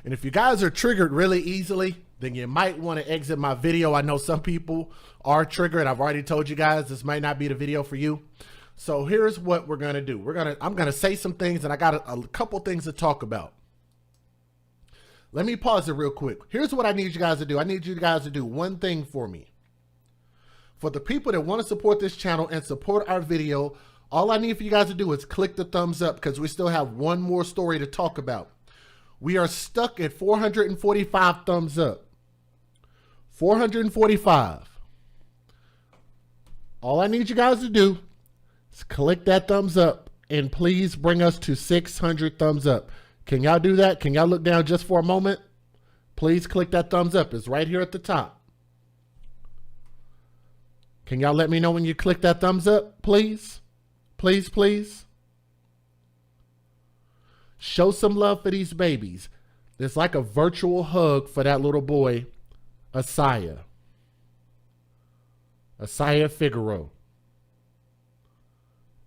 And if you guys are triggered really easily, then you might want to exit my video. I know some people are triggered. I've already told you guys this might not be the video for you. So here's what we're going to do. I'm going to say some things, and I got a couple things to talk about. Let me pause it real quick. Here's what I need you guys to do. I need you guys to do one thing for me. For the people that want to support this channel and support our video, all I need for you guys to do is click the thumbs up, because we still have one more story to talk about. We are stuck at 445 thumbs up. 445. All I need you guys to do is click that thumbs up, and please bring us to 600 thumbs up. Can y'all do that? Can y'all look down just for a moment? Please click that thumbs up. It's right here at the top. Can y'all let me know when you click that thumbs up, please? Please, please. Show some love for these babies. It's like a virtual hug for that little boy, Isaiah Figueroa.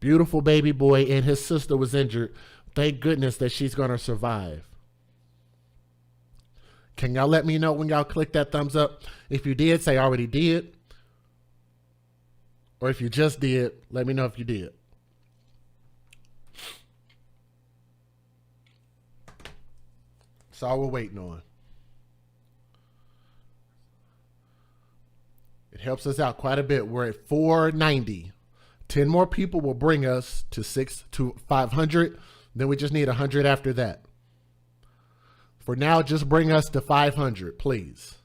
Beautiful baby boy, and his sister was injured. Thank goodness that she's going to survive. Can y'all let me know when y'all click that thumbs up? If you did, say I already did. Or if you just did, let me know if you did. That's all we're waiting on. It helps us out quite a bit. We're at 490. 10 more people will bring us to 500. Then we just need 100 after that. For now, just bring us to 500, please.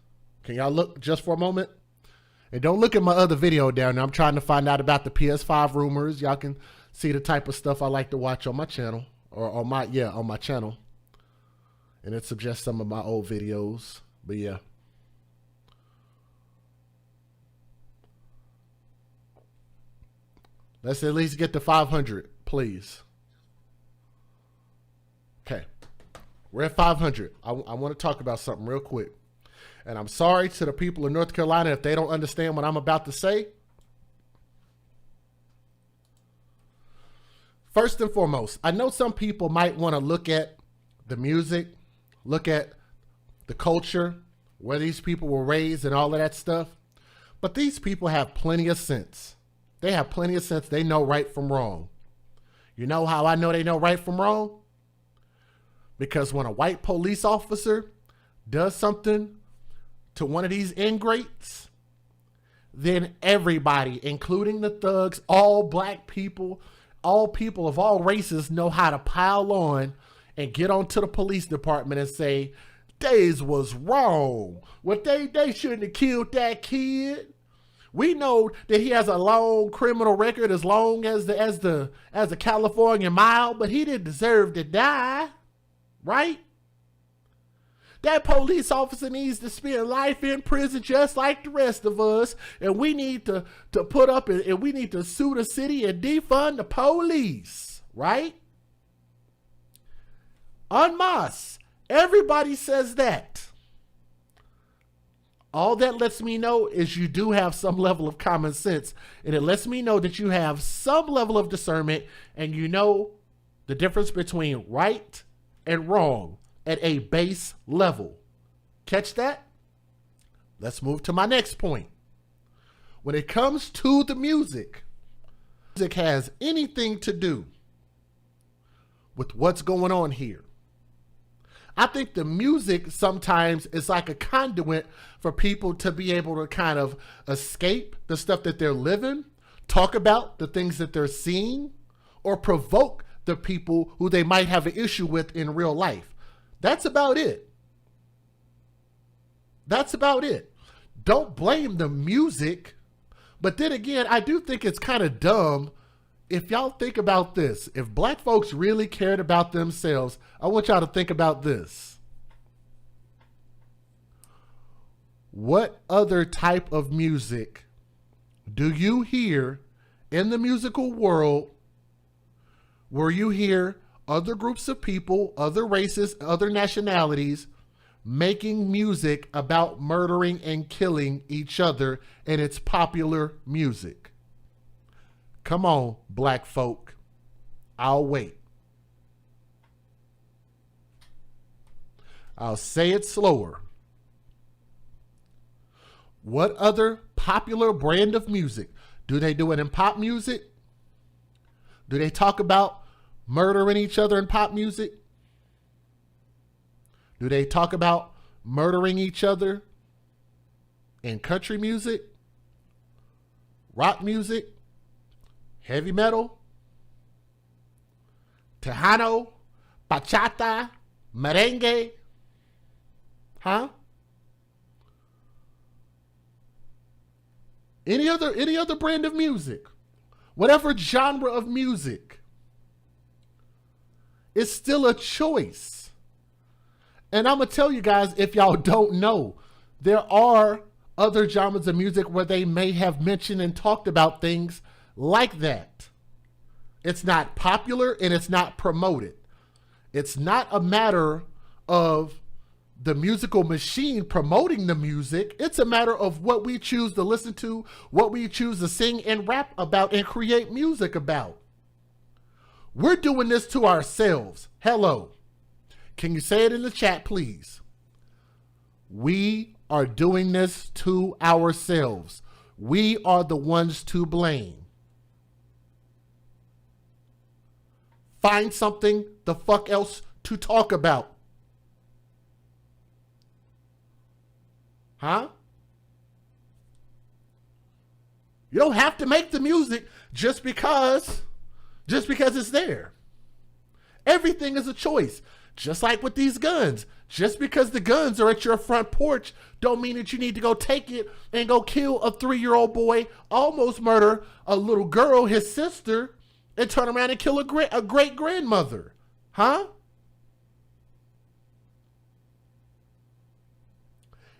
Can y'all look just for a moment? And don't look at my other video down there. I'm trying to find out about the PS5 rumors. Y'all can see the type of stuff I like to watch on my channel, or on my channel. And it suggests some of my old videos. But yeah. Let's at least get to 500, please. Okay. We're at 500. I want to talk about something real quick. And I'm sorry to the people of North Carolina if they don't understand what I'm about to say. First and foremost, I know some people might want to look at the music, look at the culture, where these people were raised and all of that stuff. But these people have plenty of sense. They have plenty of sense. They know right from wrong. You know how I know they know right from wrong? Because when a white police officer does something to one of these ingrates, then everybody, including the thugs, all black people, all people of all races know how to pile on and get onto the police department and say, Days was wrong. Well, they shouldn't have killed that kid. We know that he has a long criminal record as long as the California mile, but he didn't deserve to die, right? That police officer needs to spend life in prison just like the rest of us, and we need to put up and we need to sue the city and defund the police, right? En masse. Everybody says that. All that lets me know is you do have some level of common sense, and it lets me know that you have some level of discernment and you know the difference between right and wrong at a base level. Catch that? Let's move to my next point. When it comes to the music has anything to do with what's going on here. I think the music sometimes is like a conduit for people to be able to kind of escape the stuff that they're living, talk about the things that they're seeing, or provoke the people who they might have an issue with in real life. That's about it. That's about it. Don't blame the music. But then again, I do think it's kind of dumb. If y'all think about this, if black folks really cared about themselves, I want y'all to think about this. What other type of music do you hear in the musical world where you hear other groups of people, other races, other nationalities making music about murdering and killing each other, and it's popular music? Come on, black folk. I'll wait. I'll say it slower. What other popular brand of music? Do they do it in pop music? Do they talk about murdering each other in pop music? Do they talk about murdering each other in country music? Rock music? Heavy metal, Tejano, bachata, merengue, huh? Any other brand of music, whatever genre of music, it's still a choice. And I'm gonna tell you guys, if y'all don't know, there are other genres of music where they may have mentioned and talked about things like that. It's not popular and it's not promoted. It's not a matter of the musical machine promoting the music. It's a matter of what we choose to listen to, what we choose to sing and rap about and create music about. We're doing this to ourselves. Hello. Can you say it in the chat, please? We are doing this to ourselves. We are the ones to blame. Find something the fuck else to talk about. Huh? You don't have to make the music just because it's there. Everything is a choice. Just like with these guns. Just because the guns are at your front porch don't mean that you need to go take it and go kill a 3-year-old boy, almost murder a little girl, his sister, and turn around and kill a great-grandmother. Huh?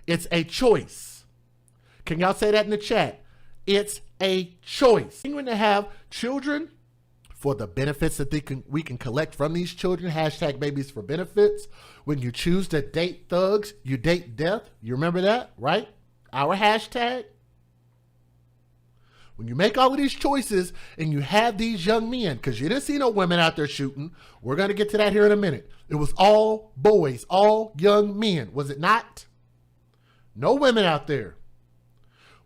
It's a choice. Can y'all say that in the chat? It's a choice. When they have children, for the benefits that we can collect from these children, hashtag babies for benefits. When you choose to date thugs, you date death. You remember that, right? Our hashtag. When you make all of these choices and you have these young men, because you didn't see no women out there shooting. We're going to get to that here in a minute. It was all boys, all young men, was it not? No women out there.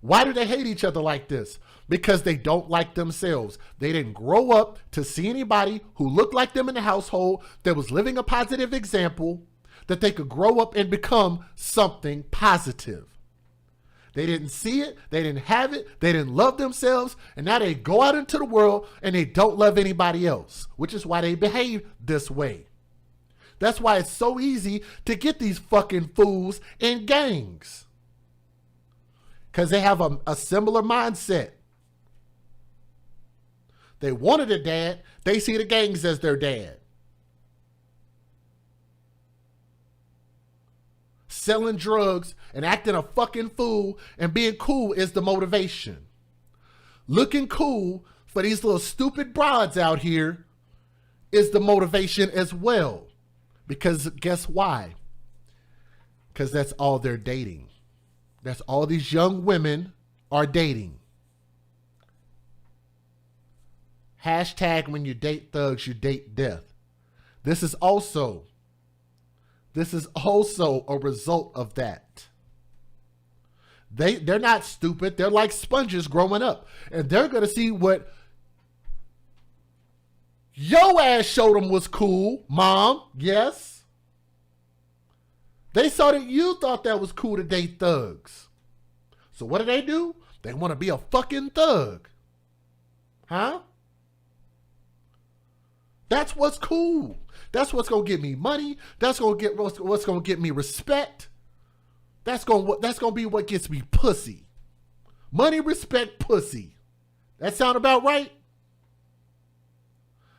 Why do they hate each other like this? Because they don't like themselves. They didn't grow up to see anybody who looked like them in the household, that was living a positive example, that they could grow up and become something positive. They didn't see it. They didn't have it. They didn't love themselves. And now they go out into the world and they don't love anybody else, which is why they behave this way. That's why it's so easy to get these fucking fools in gangs. Because they have a similar mindset. They wanted a dad. They see the gangs as their dad. Selling drugs and acting a fucking fool and being cool is the motivation. Looking cool for these little stupid broads out here is the motivation as well. Because guess why? Because that's all they're dating. That's all these young women are dating. Hashtag when you date thugs, you date death. This is also a result of that. They're not stupid. They're like sponges growing up. And they're going to see what your ass showed them was cool, mom. Yes. They saw that you thought that was cool to date thugs. So what do? They want to be a fucking thug. Huh? That's what's cool. That's what's going to get me money. That's going to get what's going to get me respect. That's going to be what gets me pussy. Money, respect, pussy. That sound about right?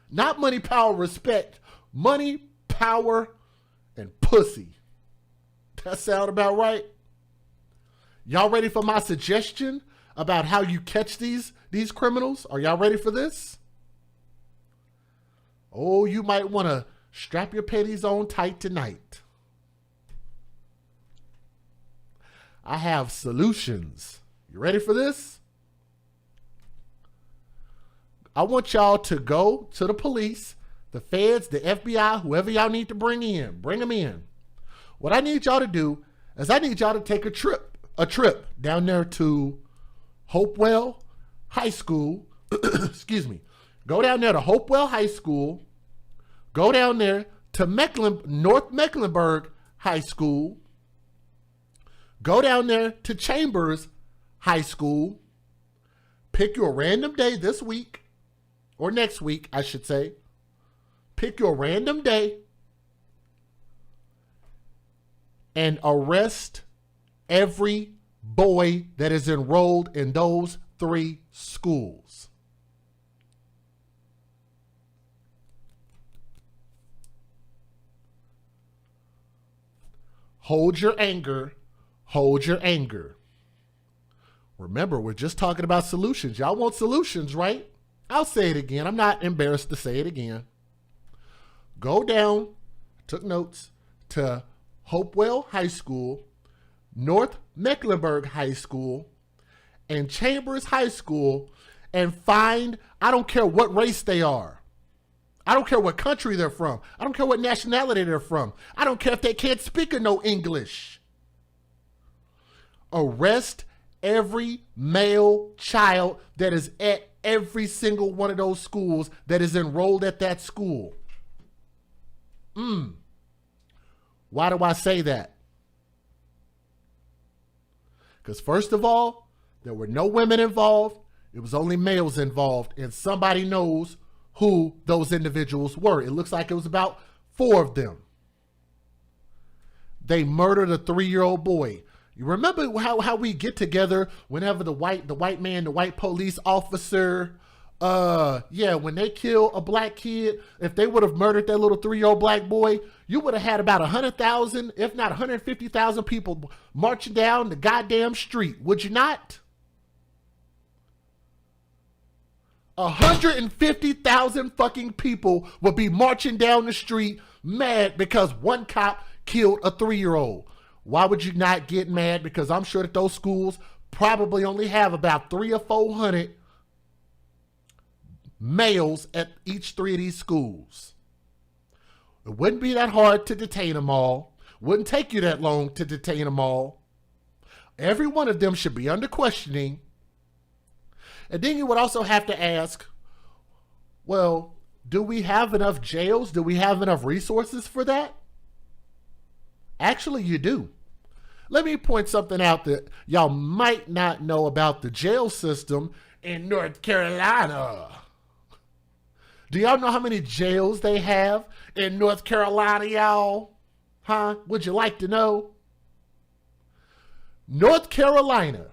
Not money, power, respect. Money, power, and pussy. That sound about right? Y'all ready for my suggestion about how you catch these criminals? Are y'all ready for this? Oh, you might want to strap your panties on tight tonight. I have solutions. You ready for this? I want y'all to go to the police, the feds, the FBI, whoever y'all need to bring in. Bring them in. What I need y'all to do is I need y'all to take a trip down there to Hopewell High School. Excuse me. Go down there to Hopewell High School. Go down there to North Mecklenburg High School. Go down there to Chambers High School. Pick your random day this week, or next week, I should say. Pick your random day and arrest every boy that is enrolled in those 3 schools. Hold your anger. Hold your anger. Remember, we're just talking about solutions. Y'all want solutions, right? I'll say it again. I'm not embarrassed to say it again. Go down, took notes, to Hopewell High School, North Mecklenburg High School, and Chambers High School, and find, I don't care what race they are. I don't care what country they're from. I don't care what nationality they're from. I don't care if they can't speak no English. Arrest every male child that is at every single one of those schools that is enrolled at that school. Why do I say that? Because first of all, there were no women involved. It was only males involved, and somebody knows who those individuals were. It looks like it was about 4 of them. They murdered a 3-year-old boy. You remember how we get together whenever the white police officer, when they kill a black kid, if they would have murdered that little 3-year-old black boy, you would have had about 100,000, if not 150,000 people marching down the goddamn street. Would you not? 150,000 fucking people would be marching down the street mad because one cop killed a 3-year-old. Why would you not get mad? Because I'm sure that those schools probably only have about 300 or 400 males at each 3 of these schools. It wouldn't be that hard to detain them all. Wouldn't take you that long to detain them all. Every one of them should be under questioning. And then you would also have to ask, well, do we have enough jails? Do we have enough resources for that? Actually, you do. Let me point something out that y'all might not know about the jail system in North Carolina. Do y'all know how many jails they have in North Carolina, y'all? Huh? Would you like to know? North Carolina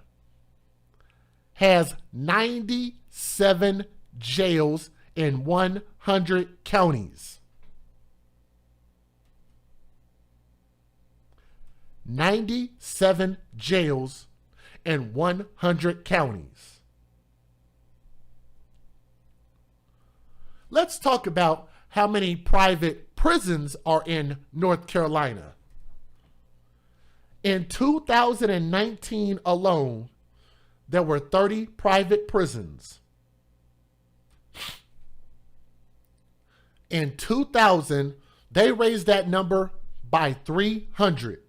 has 97 jails in 100 counties. 97 jails in 100 counties. Let's talk about how many private prisons are in North Carolina. In 2019 alone, there were 30 private prisons. In 2000, they raised that number by 300.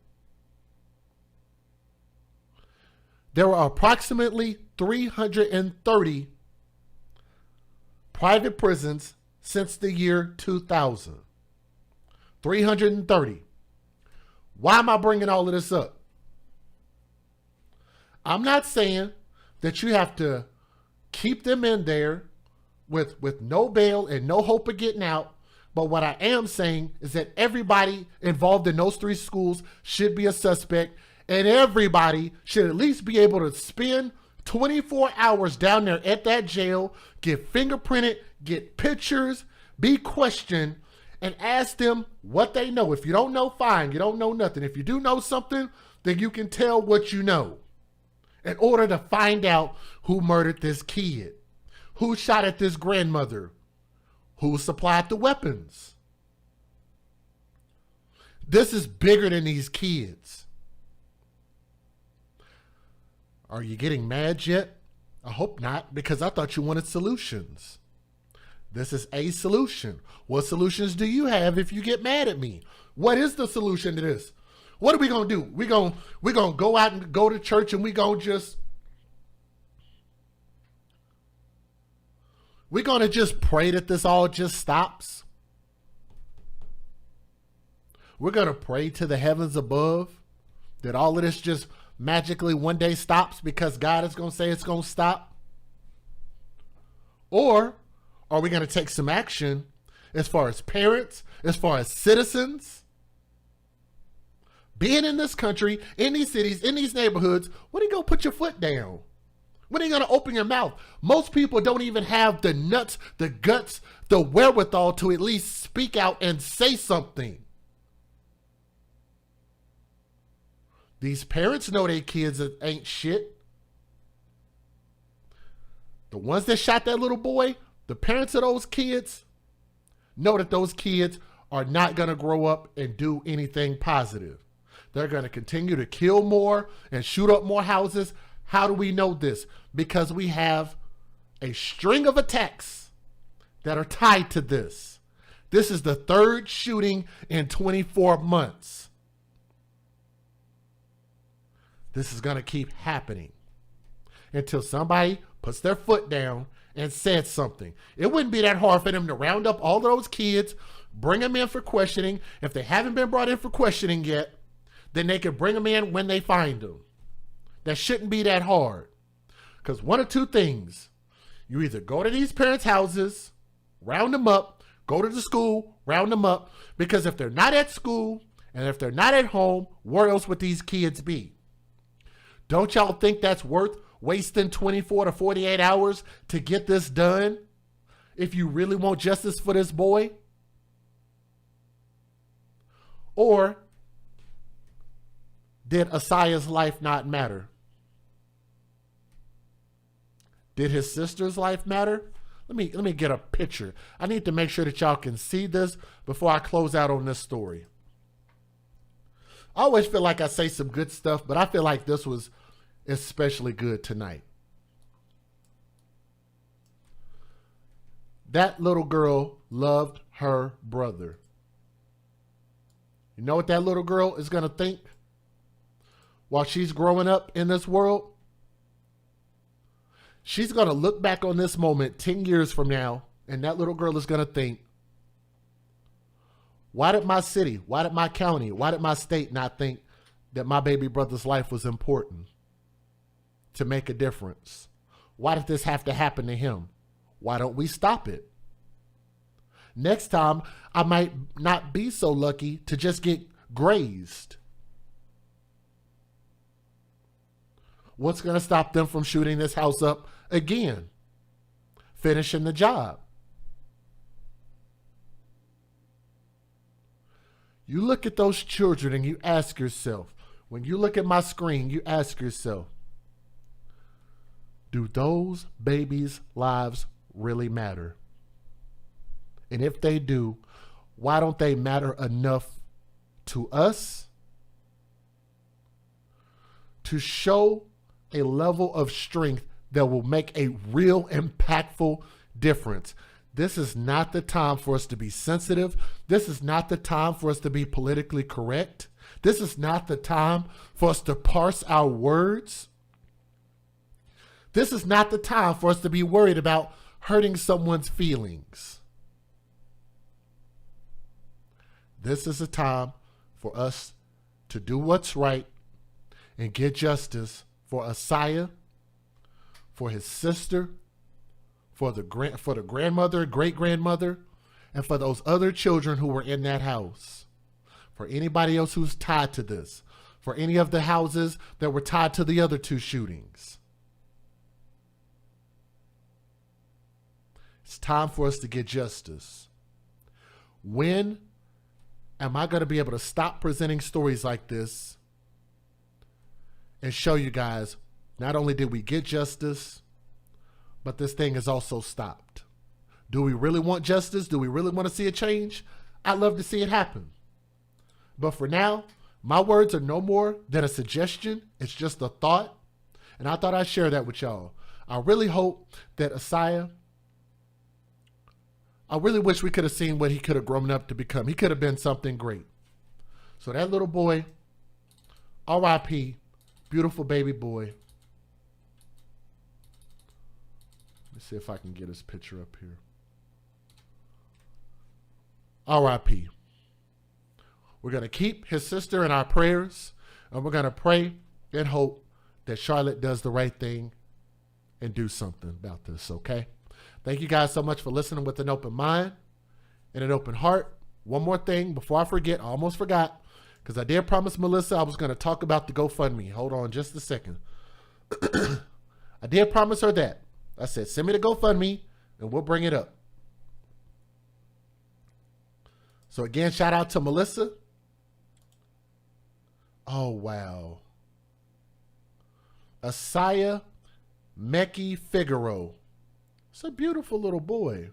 There were approximately 330 private prisons since the year 2000. 330. Why am I bringing all of this up? I'm not saying that you have to keep them in there with no bail and no hope of getting out. But what I am saying is that everybody involved in those 3 schools should be a suspect, and everybody should at least be able to spend 24 hours down there at that jail, get fingerprinted, get pictures, be questioned, and ask them what they know. If you don't know, fine. You don't know nothing. If you do know something, then you can tell what you know in order to find out who murdered this kid, who shot at this grandmother, who supplied the weapons. This is bigger than these kids. Are you getting mad yet? I hope not, because I thought you wanted solutions. This is a solution. What solutions do you have if you get mad at me? What is the solution to this? What are we going to do? We're going to go out and go to church and we're going to just pray that this all just stops? We're going to pray to the heavens above that all of this just magically one day stops because God is going to say it's going to stop? Or are we going to take some action as far as parents, as far as citizens? Being in this country, in these cities, in these neighborhoods, when are you going to put your foot down? When are you going to open your mouth? Most people don't even have the nuts, the guts, the wherewithal to at least speak out and say something. These parents know their kids ain't shit. The ones that shot that little boy, the parents of those kids know that those kids are not going to grow up and do anything positive. They're going to continue to kill more and shoot up more houses. How do we know this? Because we have a string of attacks that are tied to this. This is the 3rd shooting in 24 months. This is going to keep happening until somebody puts their foot down and said something. It wouldn't be that hard for them to round up all those kids, bring them in for questioning. If they haven't been brought in for questioning yet, then they could bring them in when they find them. That shouldn't be that hard. Because one of 2 things. You either go to these parents' houses, round them up, go to the school, round them up. Because if they're not at school and if they're not at home, where else would these kids be? Don't y'all think that's worth wasting 24 to 48 hours to get this done? If you really want justice for this boy? Or did Asai's life not matter? Did his sister's life matter? Let me get a picture. I need to make sure that y'all can see this before I close out on this story. I always feel like I say some good stuff, but I feel like this was especially good tonight. That little girl loved her brother. You know what that little girl is going to think while she's growing up in this world? She's going to look back on this moment 10 years from now, and that little girl is going to think, why did my city, why did my county, why did my state not think that my baby brother's life was important to make a difference? Why did this have to happen to him? Why don't we stop it? Next time, I might not be so lucky to just get grazed. What's going to stop them from shooting this house up again? Finishing the job. You look at those children and you ask yourself, when you look at my screen, you ask yourself, do those babies' lives really matter? And if they do, why don't they matter enough to us to show a level of strength that will make a real impactful difference? This is not the time for us to be sensitive. This is not the time for us to be politically correct. This is not the time for us to parse our words. This is not the time for us to be worried about hurting someone's feelings. This is a time for us to do what's right and get justice for Asaya, for his sister, for the grandmother, great-grandmother, and for those other children who were in that house. For anybody else who's tied to this. For any of the houses that were tied to the other two shootings. It's time for us to get justice. When am I going to be able to stop presenting stories like this and show you guys not only did we get justice, but this thing is also stopped? Do we really want justice? Do we really want to see a change? I'd love to see it happen. But for now, my words are no more than a suggestion. It's just a thought. And I thought I'd share that with y'all. I really hope that Asaya, I really wish we could have seen what he could have grown up to become. He could have been something great. So that little boy, R.I.P., beautiful baby boy. Let me see if I can get his picture up here. R.I.P. We're going to keep his sister in our prayers, and we're going to pray and hope that Charlotte does the right thing and do something about this, okay? Thank you guys so much for listening with an open mind and an open heart. One more thing before I forget, I almost forgot, because I did promise Melissa I was going to talk about the GoFundMe. Hold on just a second. I did promise her that. I said, send me the GoFundMe and we'll bring it up. So again, shout out to Melissa. Oh, wow. Asaya Meki Figaro. It's a beautiful little boy.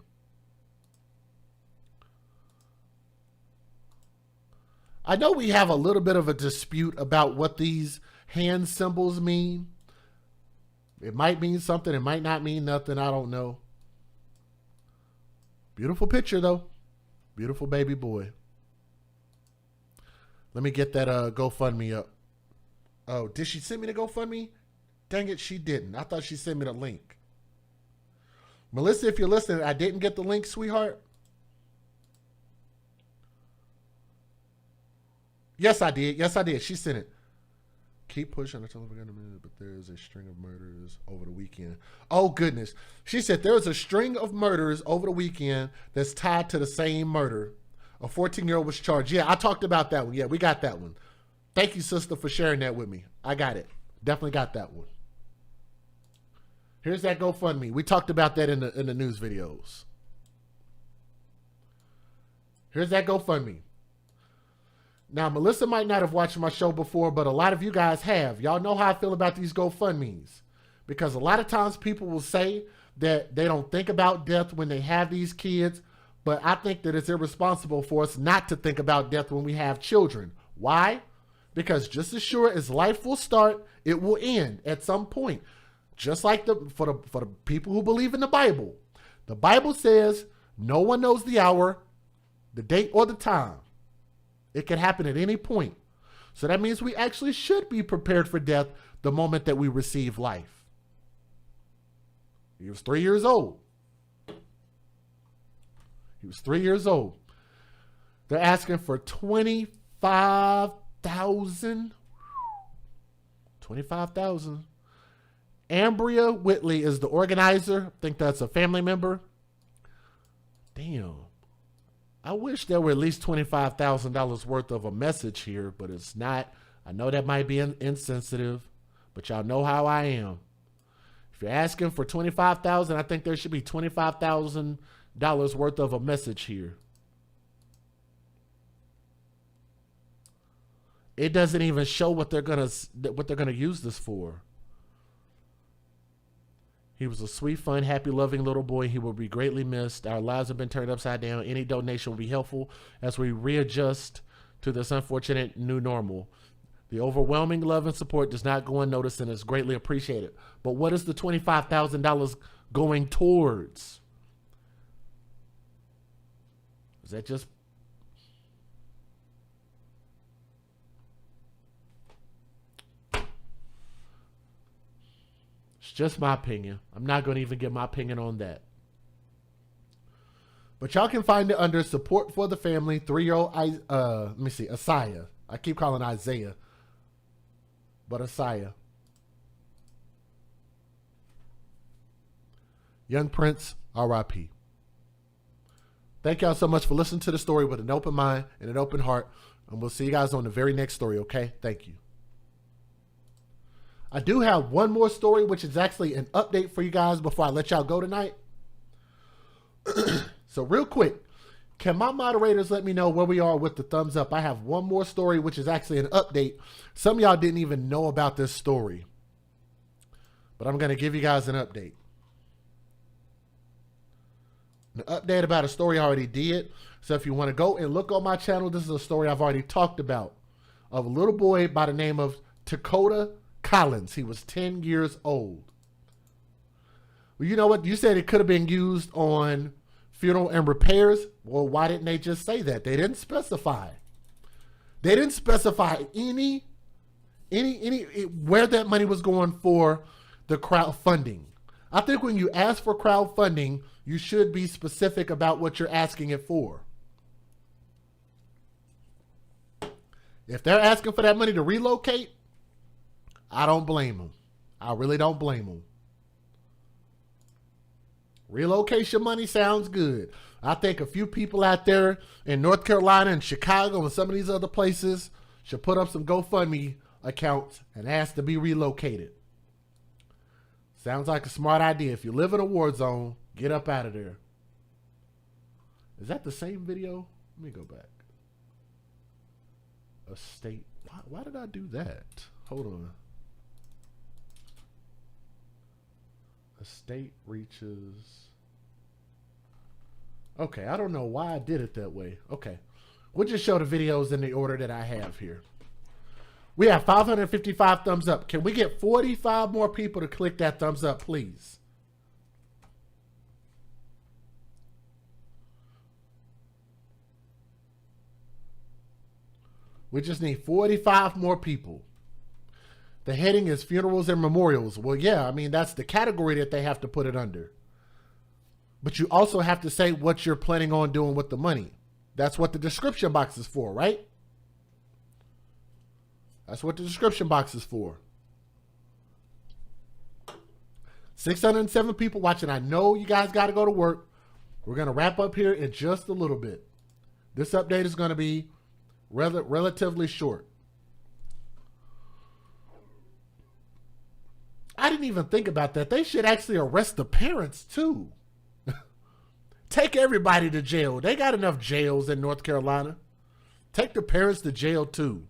I know we have a little bit of a dispute about what these hand symbols mean. It might mean something. It might not mean nothing. I don't know. Beautiful picture, though. Beautiful baby boy. Let me get that GoFundMe up. Oh, did she send me the GoFundMe? Dang it, she didn't. I thought she sent me the link. Melissa, if you're listening, I didn't get the link, sweetheart. Yes, I did. Yes, I did. She sent it. Keep pushing until we're going to move, but there is a string of murders over the weekend. Oh, goodness. She said there was a string of murders over the weekend that's tied to the same murder. A 14-year-old was charged. Yeah, I talked about that one. Yeah, we got that one. Thank you, sister, for sharing that with me. I got it. Definitely got that one. Here's that GoFundMe. We talked about that in the news videos. Here's that GoFundMe. Now, Melissa might not have watched my show before, but a lot of you guys have. Y'all know how I feel about these GoFundMes. Because a lot of times people will say that they don't think about death when they have these kids, but I think that it's irresponsible for us not to think about death when we have children. Why? Because just as sure as life will start, it will end at some point. Just like for the people who believe in the Bible says no one knows the hour, the date, or the time. It can happen at any point. So that means we actually should be prepared for death the moment that we receive life. He was 3 years old. He was 3 years old. They're asking for $25,000. $25,000. Ambria Whitley is the organizer. I think that's a family member. Damn. I wish there were at least $25,000 worth of a message here, but it's not. I know that might be insensitive, but y'all know how I am. If you're asking for $25,000, I think there should be $25,000 worth of a message here. It doesn't even show what they're gonna use this for. He was a sweet, fun, happy, loving little boy. He will be greatly missed. Our lives have been turned upside down. Any donation will be helpful as we readjust to this unfortunate new normal. The overwhelming love and support does not go unnoticed and is greatly appreciated. But what is the $25,000 going towards? Is that just... Just my opinion. I'm not going to even give my opinion on that. But y'all can find it under support for the family. 3-year-old, let me see, Isaiah. I keep calling Isaiah, but Isaiah. Young Prince, R.I.P. Thank y'all so much for listening to the story with an open mind and an open heart. And we'll see you guys on the very next story, okay? Thank you. I do have one more story, which is actually an update for you guys before I let y'all go tonight. So real quick, can my moderators let me know where we are with the thumbs up? I have one more story, which is actually an update. Some of y'all didn't even know about this story, but I'm going to give you guys an update. An update about a story I already did. So if you want to go and look on my channel, this is a story I've already talked about of a little boy by the name of Takoda Collins. He was 10 years old. Well, you know what? You said it could have been used on funeral and repairs. Well, why didn't they just say that? They didn't specify. They didn't specify any where that money was going for the crowdfunding. I think when you ask for crowdfunding, you should be specific about what you're asking it for. If they're asking for that money to relocate, I don't blame them. I really don't blame them. Relocation money sounds good. I think a few people out there in North Carolina and Chicago and some of these other places should put up some GoFundMe accounts and ask to be relocated. Sounds like a smart idea. If you live in a war zone, get up out of there. Is that the same video? Let me go back. A state. Why did I do that? Hold on. A state reaches. Okay, I don't know why I did it that way. Okay. We'll just show the videos in the order that I have here. We have 555 thumbs up. Can we get 45 more people to click that thumbs up, please? We just need 45 more people. The heading is funerals and memorials. Well, yeah, I mean, that's the category that they have to put it under. But you also have to say what you're planning on doing with the money. That's what the description box is for, right? That's what the description box is for. 607 people watching. I know you guys got to go to work. We're going to wrap up here in just a little bit. This update is going to be relatively short. I didn't even think about that. They should actually arrest the parents too. Take everybody to jail. They got enough jails in North Carolina. Take the parents to jail too.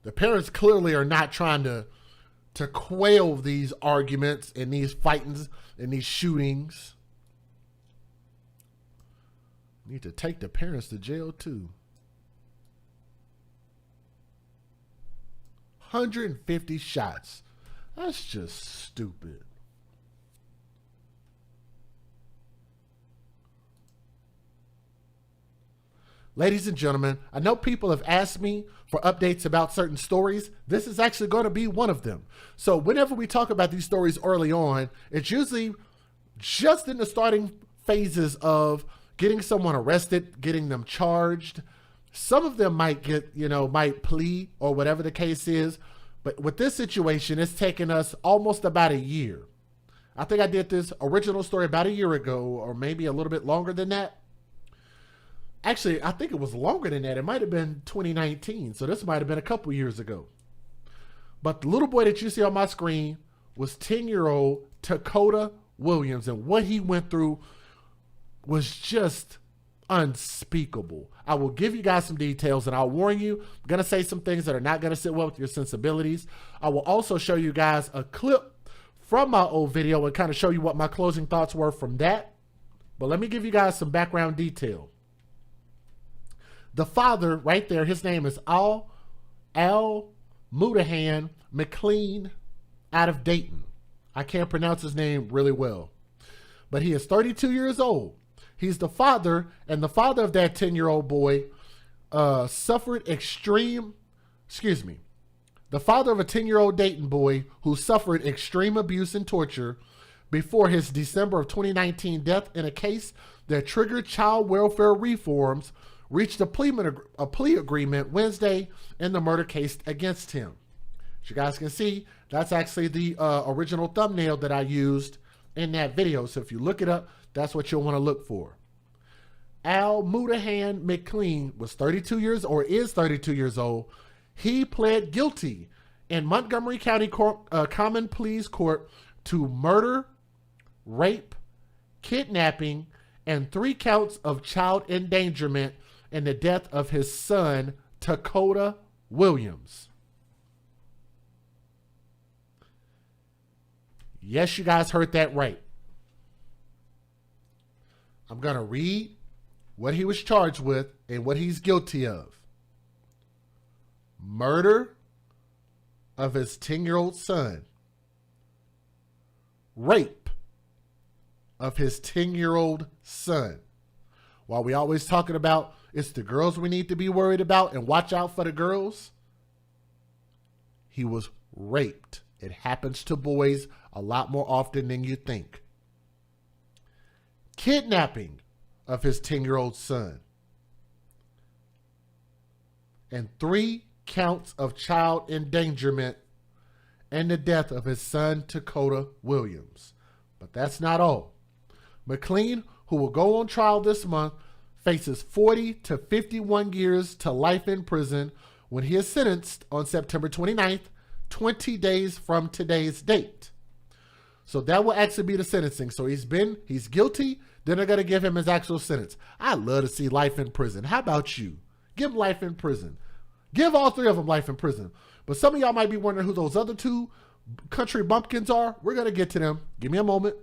The parents clearly are not trying to to quell these arguments and these fightings and these shootings. Need to take the parents to jail too. 150 shots. That's just stupid. Ladies and gentlemen, I know people have asked me for updates about certain stories. This is actually going to be one of them. So whenever we talk about these stories early on, it's usually just in the starting phases of getting someone arrested, getting them charged. Some of them might get, might plea or whatever the case is. But with this situation, it's taken us almost about a year. I think I did this original story about a year ago, or maybe a little bit longer than that. Actually, I think it was longer than that. It might have been 2019. So this might have been a couple years ago. But the little boy that you see on my screen was 10-year-old Takoda Williams. And what he went through was just unspeakable. I will give you guys some details, and I'll warn you, I'm going to say some things that are not going to sit well with your sensibilities. I will also show you guys a clip from my old video and kind of show you what my closing thoughts were from that. But let me give you guys some background detail. The father right there, his name is Al Mudahan McLean out of Dayton. I can't pronounce his name really well, but he is 32 years old. He's the father, and the father of that 10-year-old boy suffered extreme, the father of a 10-year-old Dayton boy who suffered extreme abuse and torture before his December of 2019 death in a case that triggered child welfare reforms, reached a plea agreement Wednesday in the murder case against him. As you guys can see, that's actually the original thumbnail that I used in that video. So if you look it up, that's what you'll want to look for. Al Mudahan McLean was 32 years or is 32 years old. He pled guilty in Montgomery County Common Pleas Court to murder, rape, kidnapping, and 3 counts of child endangerment in the death of his son, Takoda Williams. Yes, you guys heard that right. I'm going to read what he was charged with and what he's guilty of. Murder of his 10-year-old son. Rape of his 10-year-old son. While we always talking about it's the girls we need to be worried about and watch out for the girls, he was raped. It happens to boys a lot more often than you think. Kidnapping of his 10-year-old son. And 3 counts of child endangerment and the death of his son, Takoda Williams. But that's not all. McLean, who will go on trial this month, faces 40 to 51 years to life in prison when he is sentenced on September 29th, 20 days from today's date. So that will actually be the sentencing. So he's guilty. Then they're going to give him his actual sentence. I'd love to see life in prison. How about you? Give him life in prison. Give all 3 of them life in prison. But some of y'all might be wondering who those other 2 country bumpkins are. We're going to get to them. Give me a moment.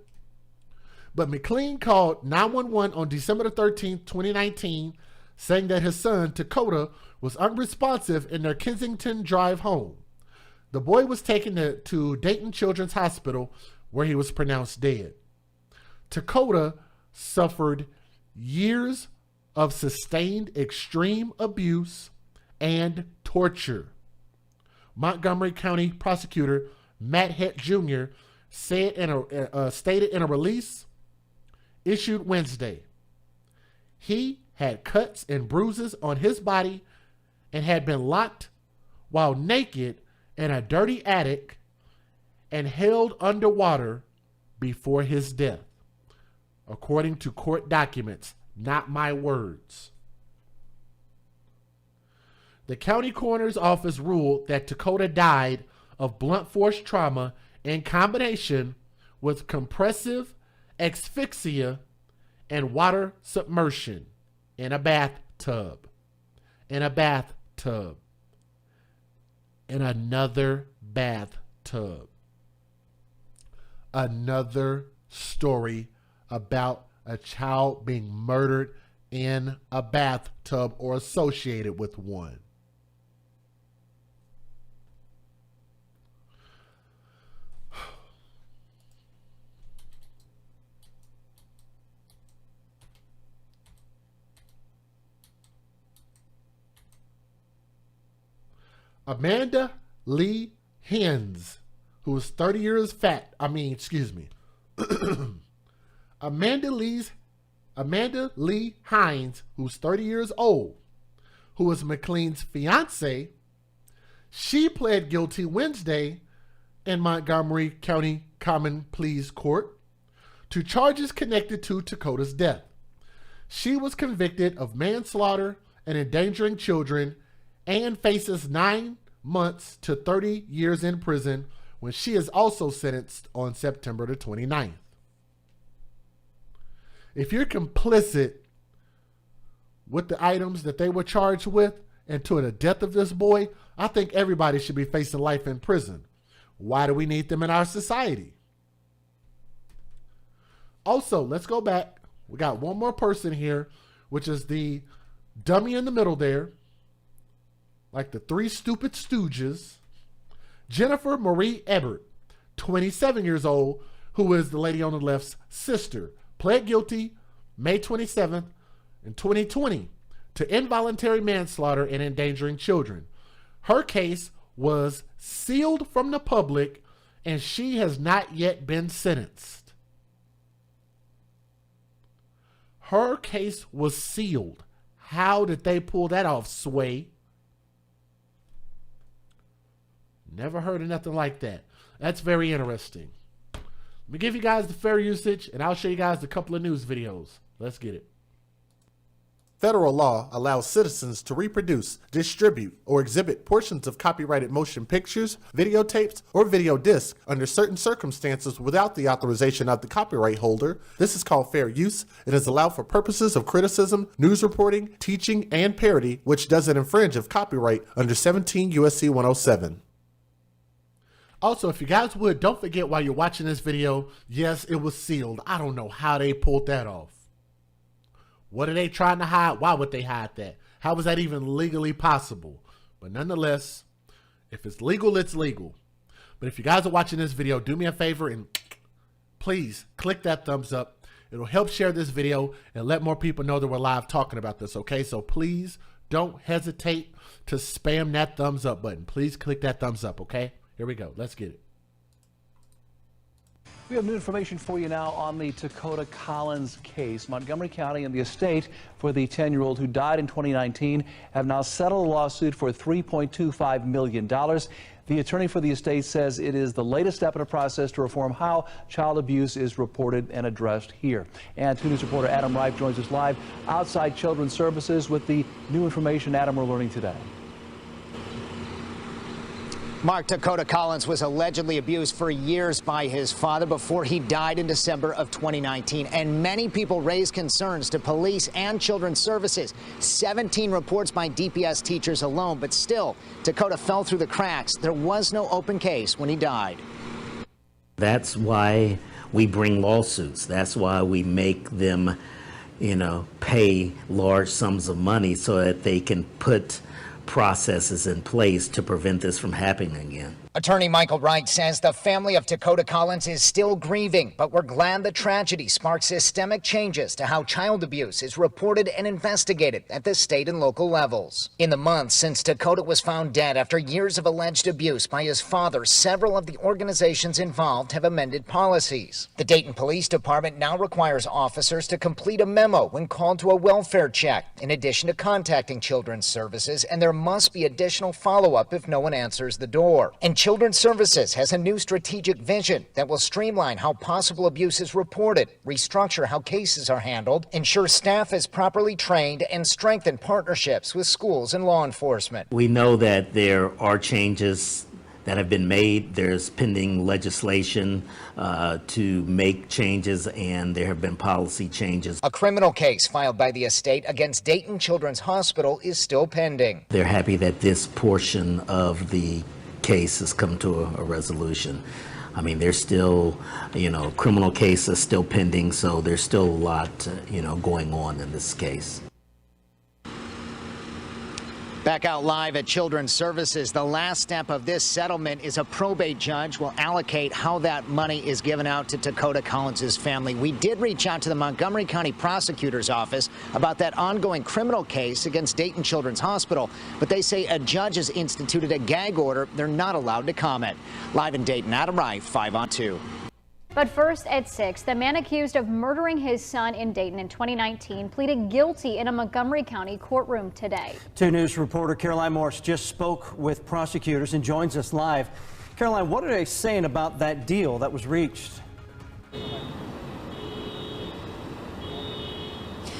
But McLean called 911 on December the 13th, 2019, saying that his son, Takoda, was unresponsive in their Kensington Drive home. The boy was taken to Dayton Children's Hospital, where he was pronounced dead. Takoda suffered years of sustained extreme abuse and torture. Montgomery County Prosecutor Matt Hett Jr. stated in a release issued Wednesday. He had cuts and bruises on his body and had been locked while naked in a dirty attic and held underwater before his death, according to court documents, not my words. The county coroner's office ruled that Takoda died of blunt force trauma in combination with compressive asphyxia and water submersion in a bathtub. In another bathtub. bathtub. Another story about a child being murdered in a bathtub or associated with one. Amanda Lee Hines, who was 30 years Amanda Lee Hines, who's 30 years old, who was McLean's fiance, she pled guilty Wednesday in Montgomery County Common Pleas Court to charges connected to Takoda's death. She was convicted of manslaughter and endangering children and faces 9 months to 30 years in prison when she is also sentenced on September the 29th. If you're complicit with the items that they were charged with and to the death of this boy, I think everybody should be facing life in prison. Why do we need them in our society? Also, let's go back. We got one more person here, which is the dummy in the middle there, like the Three Stupid Stooges. Jennifer Marie Ebert, 27 years old, who is the lady on the left's sister, pled guilty May 27th in 2020 to involuntary manslaughter and endangering children. Her case was sealed from the public and she has not yet been sentenced. Her case was sealed. How did they pull that off, Sway? Never heard of nothing like that. That's very interesting. Let me give you guys the fair usage, and I'll show you guys a couple of news videos. Let's get it. Federal law allows citizens to reproduce, distribute, or exhibit portions of copyrighted motion pictures, videotapes, or video discs under certain circumstances without the authorization of the copyright holder. This is called fair use. It is allowed for purposes of criticism, news reporting, teaching, and parody, which doesn't infringe of copyright under 17 U.S.C. 107. Also, if you guys would, don't forget while you're watching this video, yes, it was sealed. I don't know how they pulled that off. What are they trying to hide? Why would they hide that? How was that even legally possible? But nonetheless, if it's legal, it's legal. But if you guys are watching this video, do me a favor and please click that thumbs up. It'll help share this video and let more people know that we're live talking about this, okay? So please don't hesitate to spam that thumbs up button. Please click that thumbs up, okay? Here we go. Let's get it. We have new information for you now on the Takoda Collins case. Montgomery County and the estate for the 10-year-old who died in 2019 have now settled a lawsuit for $3.25 million. The attorney for the estate says it is the latest step in a process to reform how child abuse is reported and addressed here. And 2 News reporter Adam Rife joins us live outside Children's Services with the new information, Adam, we're learning today. Mark, Takoda Collins was allegedly abused for years by his father before he died in December of 2019. And many people raised concerns to police and Children's Services. 17 reports by DPS teachers alone, but still, Takoda fell through the cracks. There was no open case when he died. That's why we bring lawsuits. That's why we make them, pay large sums of money so that they can put processes in place to prevent this from happening again. Attorney Michael Wright says the family of Takoda Collins is still grieving, but we're glad the tragedy sparked systemic changes to how child abuse is reported and investigated at the state and local levels. In the months since Takoda was found dead after years of alleged abuse by his father, several of the organizations involved have amended policies. The Dayton Police Department now requires officers to complete a memo when called to a welfare check, in addition to contacting Children's Services, and there must be additional follow-up if no one answers the door. And Children's Services has a new strategic vision that will streamline how possible abuse is reported, restructure how cases are handled, ensure staff is properly trained, and strengthen partnerships with schools and law enforcement. We know that there are changes that have been made. There's pending legislation to make changes, and there have been policy changes. A criminal case filed by the estate against Dayton Children's Hospital is still pending. They're happy that this portion of the case has come to a resolution. I mean, there's still, criminal cases still pending, so there's still a lot, going on in this case. Back out live at Children's Services, the last step of this settlement is a probate judge will allocate how that money is given out to Takoda Collins' family. We did reach out to the Montgomery County Prosecutor's Office about that ongoing criminal case against Dayton Children's Hospital, but they say a judge has instituted a gag order. They're not allowed to comment. Live in Dayton, Adam Wright, 5 on 2. But first at 6, the man accused of murdering his son in Dayton in 2019 pleaded guilty in a Montgomery County courtroom today. 2 News reporter Caroline Morse just spoke with prosecutors and joins us live. Caroline, what are they saying about that deal that was reached?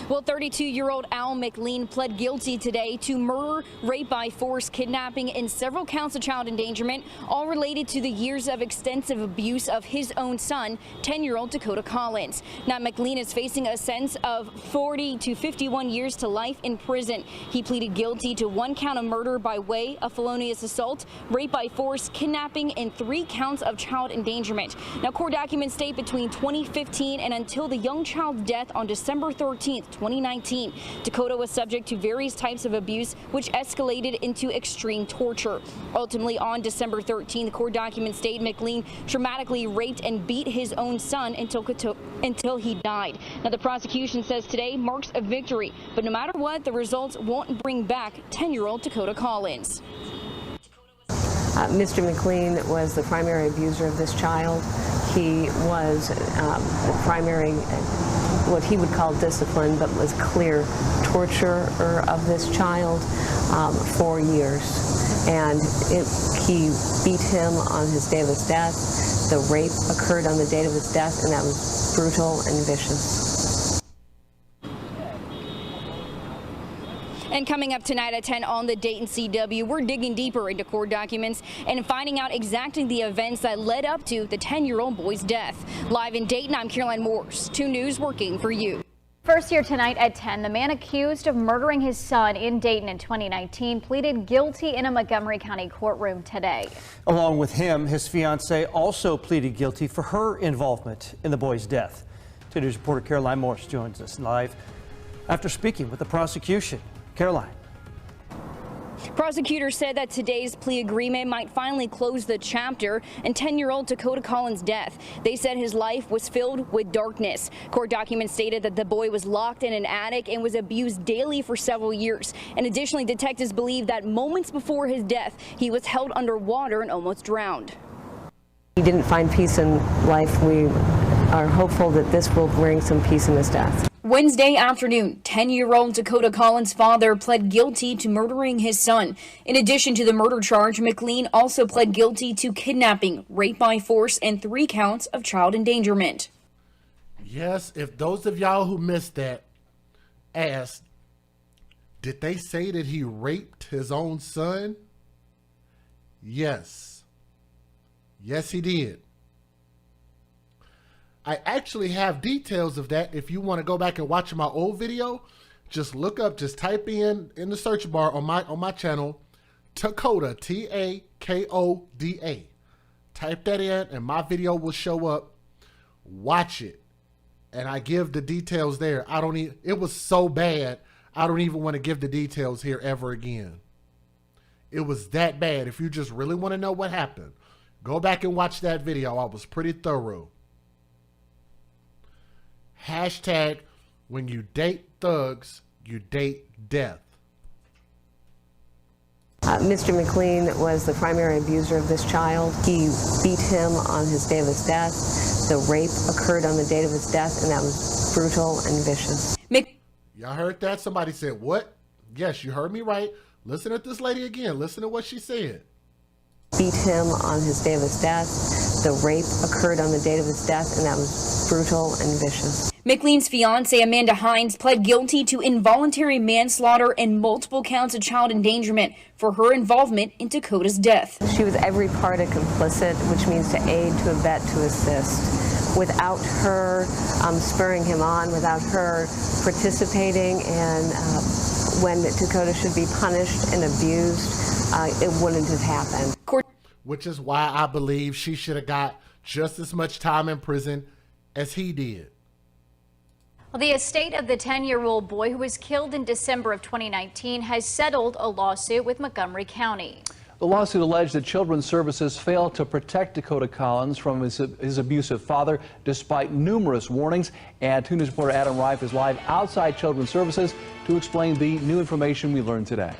Well, 32-year-old Al McLean pled guilty today to murder, rape by force, kidnapping, and several counts of child endangerment, all related to the years of extensive abuse of his own son, 10-year-old Takoda Collins. Now, McLean is facing a sentence of 40 to 51 years to life in prison. He pleaded guilty to 1 count of murder by way of felonious assault, rape by force, kidnapping, and 3 counts of child endangerment. Now, court documents state between 2015 and until the young child's death on December 13th, 2019, Takoda was subject to various types of abuse, which escalated into extreme torture. Ultimately, on December 13th, court documents state McLean traumatically raped and beat his own son until he died. Now, the prosecution says today marks a victory, but no matter what, the results won't bring back 10-year-old Takoda Collins. Mr. McLean was the primary abuser of this child. He was the primary, what he would call discipline, but was clear torturer of this child for years. And he beat him on his day of his death. The rape occurred on the date of his death, and that was brutal and vicious. And coming up tonight at 10 on the Dayton CW, we're digging deeper into court documents and finding out exactly the events that led up to the 10-year-old boy's death. Live in Dayton, I'm Caroline Morse, 2 News working for you. First here tonight at 10, the man accused of murdering his son in Dayton in 2019 pleaded guilty in a Montgomery County courtroom today. Along with him, his fiancee also pleaded guilty for her involvement in the boy's death. 2 News reporter Caroline Morse joins us live after speaking with the prosecution. Caroline. Prosecutors said that today's plea agreement might finally close the chapter in 10-year-old Takoda Collins' death. They said his life was filled with darkness. Court documents stated that the boy was locked in an attic and was abused daily for several years. And additionally, detectives believe that moments before his death, he was held underwater and almost drowned. He didn't find peace in life. We are hopeful that this will bring some peace in his death. Wednesday afternoon, 10-year-old Takoda Collins' father pled guilty to murdering his son. In addition to the murder charge, McLean also pled guilty to kidnapping, rape by force, and 3 counts of child endangerment. Yes, if those of y'all who missed that asked, did they say that he raped his own son? Yes. Yes, he did. I actually have details of that. If you want to go back and watch my old video, just look up, just type in the search bar on my channel, Takoda, Takoda. Type that in and my video will show up. Watch it. And I give the details there. It was so bad, I don't even want to give the details here ever again. It was that bad. If you just really want to know what happened, go back and watch that video. I was pretty thorough. Hashtag, when you date thugs, you date death. Mr. McLean was the primary abuser of this child. He beat him on his day of his death. The rape occurred on the date of his death, and that was brutal and vicious. Y'all heard that? Somebody said, what? Yes, you heard me right. Listen to this lady again. Listen to what she said. Beat him on his day of his death. The rape occurred on the date of his death, and that was brutal and vicious. McLean's fiancée, Amanda Hines, pled guilty to involuntary manslaughter and multiple counts of child endangerment for her involvement in Takoda's death. She was every part a complicit, which means to aid, to abet, to assist. Without her spurring him on, without her participating, and when Takoda should be punished and abused, it wouldn't have happened. which is why I believe she should have got just as much time in prison as he did. Well, the estate of the 10-year-old boy who was killed in December of 2019 has settled a lawsuit with Montgomery County. The lawsuit alleged that Children's Services failed to protect Takoda Collins from his abusive father despite numerous warnings. And 2 News reporter Adam Reif is live outside Children's Services to explain the new information we learned today.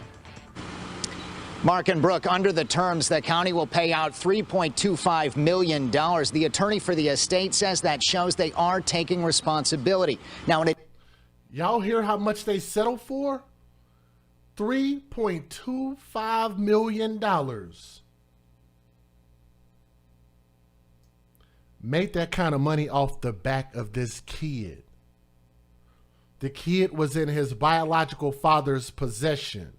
Mark and Brooke, under the terms, the county will pay out $3.25 million. The attorney for the estate says that shows they are taking responsibility. Now, y'all hear how much they settled for? $3.25 million. Made that kind of money off the back of this kid. The kid was in his biological father's possession.